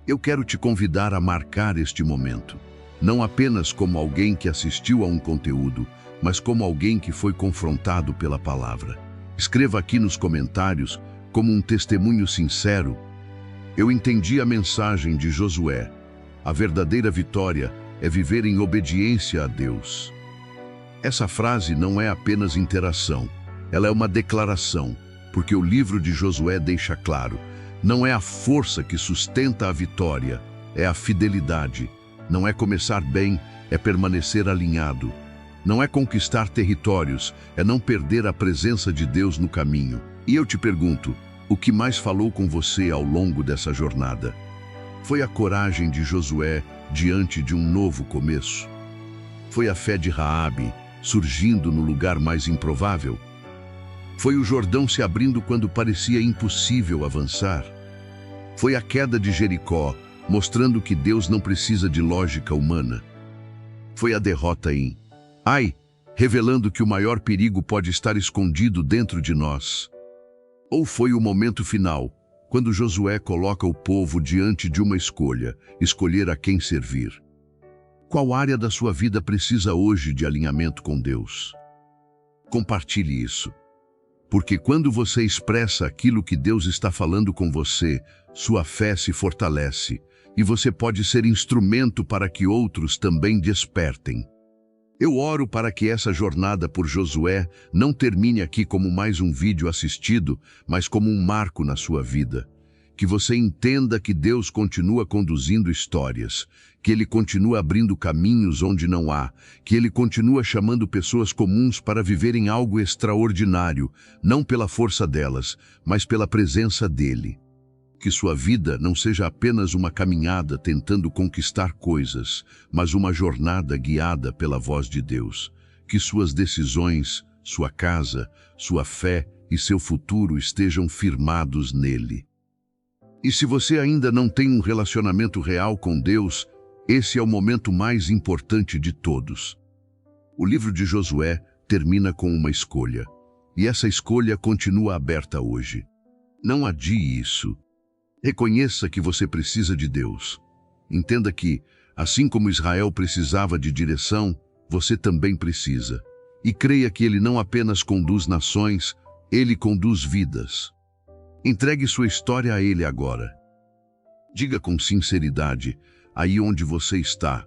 Eu quero te convidar a marcar este momento, não apenas como alguém que assistiu a um conteúdo, mas como alguém que foi confrontado pela palavra. Escreva aqui nos comentários, como um testemunho sincero: eu entendi a mensagem de Josué. A verdadeira vitória é viver em obediência a Deus. Essa frase não é apenas interação, ela é uma declaração, porque o livro de Josué deixa claro: não é a força que sustenta a vitória, é a fidelidade. Não é começar bem, é permanecer alinhado. Não é conquistar territórios, é não perder a presença de Deus no caminho. E eu te pergunto, o que mais falou com você ao longo dessa jornada? Foi a coragem de Josué diante de um novo começo? Foi a fé de Raabe surgindo no lugar mais improvável? Foi o Jordão se abrindo quando parecia impossível avançar? Foi a queda de Jericó, mostrando que Deus não precisa de lógica humana? Foi a derrota em Ai, revelando que o maior perigo pode estar escondido dentro de nós? Ou foi o momento final, quando Josué coloca o povo diante de uma escolha, escolher a quem servir? Qual área da sua vida precisa hoje de alinhamento com Deus? Compartilhe isso. Porque quando você expressa aquilo que Deus está falando com você, sua fé se fortalece e você pode ser instrumento para que outros também despertem. Eu oro para que essa jornada por Josué não termine aqui como mais um vídeo assistido, mas como um marco na sua vida. Que você entenda que Deus continua conduzindo histórias, que Ele continua abrindo caminhos onde não há, que Ele continua chamando pessoas comuns para viverem algo extraordinário, não pela força delas, mas pela presença dEle. Que sua vida não seja apenas uma caminhada tentando conquistar coisas, mas uma jornada guiada pela voz de Deus. Que suas decisões, sua casa, sua fé e seu futuro estejam firmados nele. E se você ainda não tem um relacionamento real com Deus, esse é o momento mais importante de todos. O livro de Josué termina com uma escolha, e essa escolha continua aberta hoje. Não adie isso. Reconheça que você precisa de Deus. Entenda que, assim como Israel precisava de direção, você também precisa. E creia que Ele não apenas conduz nações, Ele conduz vidas. Entregue sua história a Ele agora. Diga com sinceridade, aí onde você está: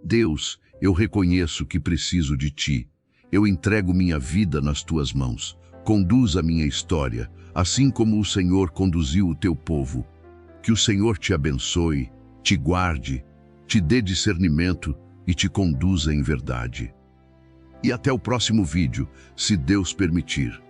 Deus, eu reconheço que preciso de Ti. Eu entrego minha vida nas Tuas mãos. Conduza a minha história, assim como o Senhor conduziu o Teu povo. Que o Senhor te abençoe, te guarde, te dê discernimento e te conduza em verdade. E até o próximo vídeo, se Deus permitir.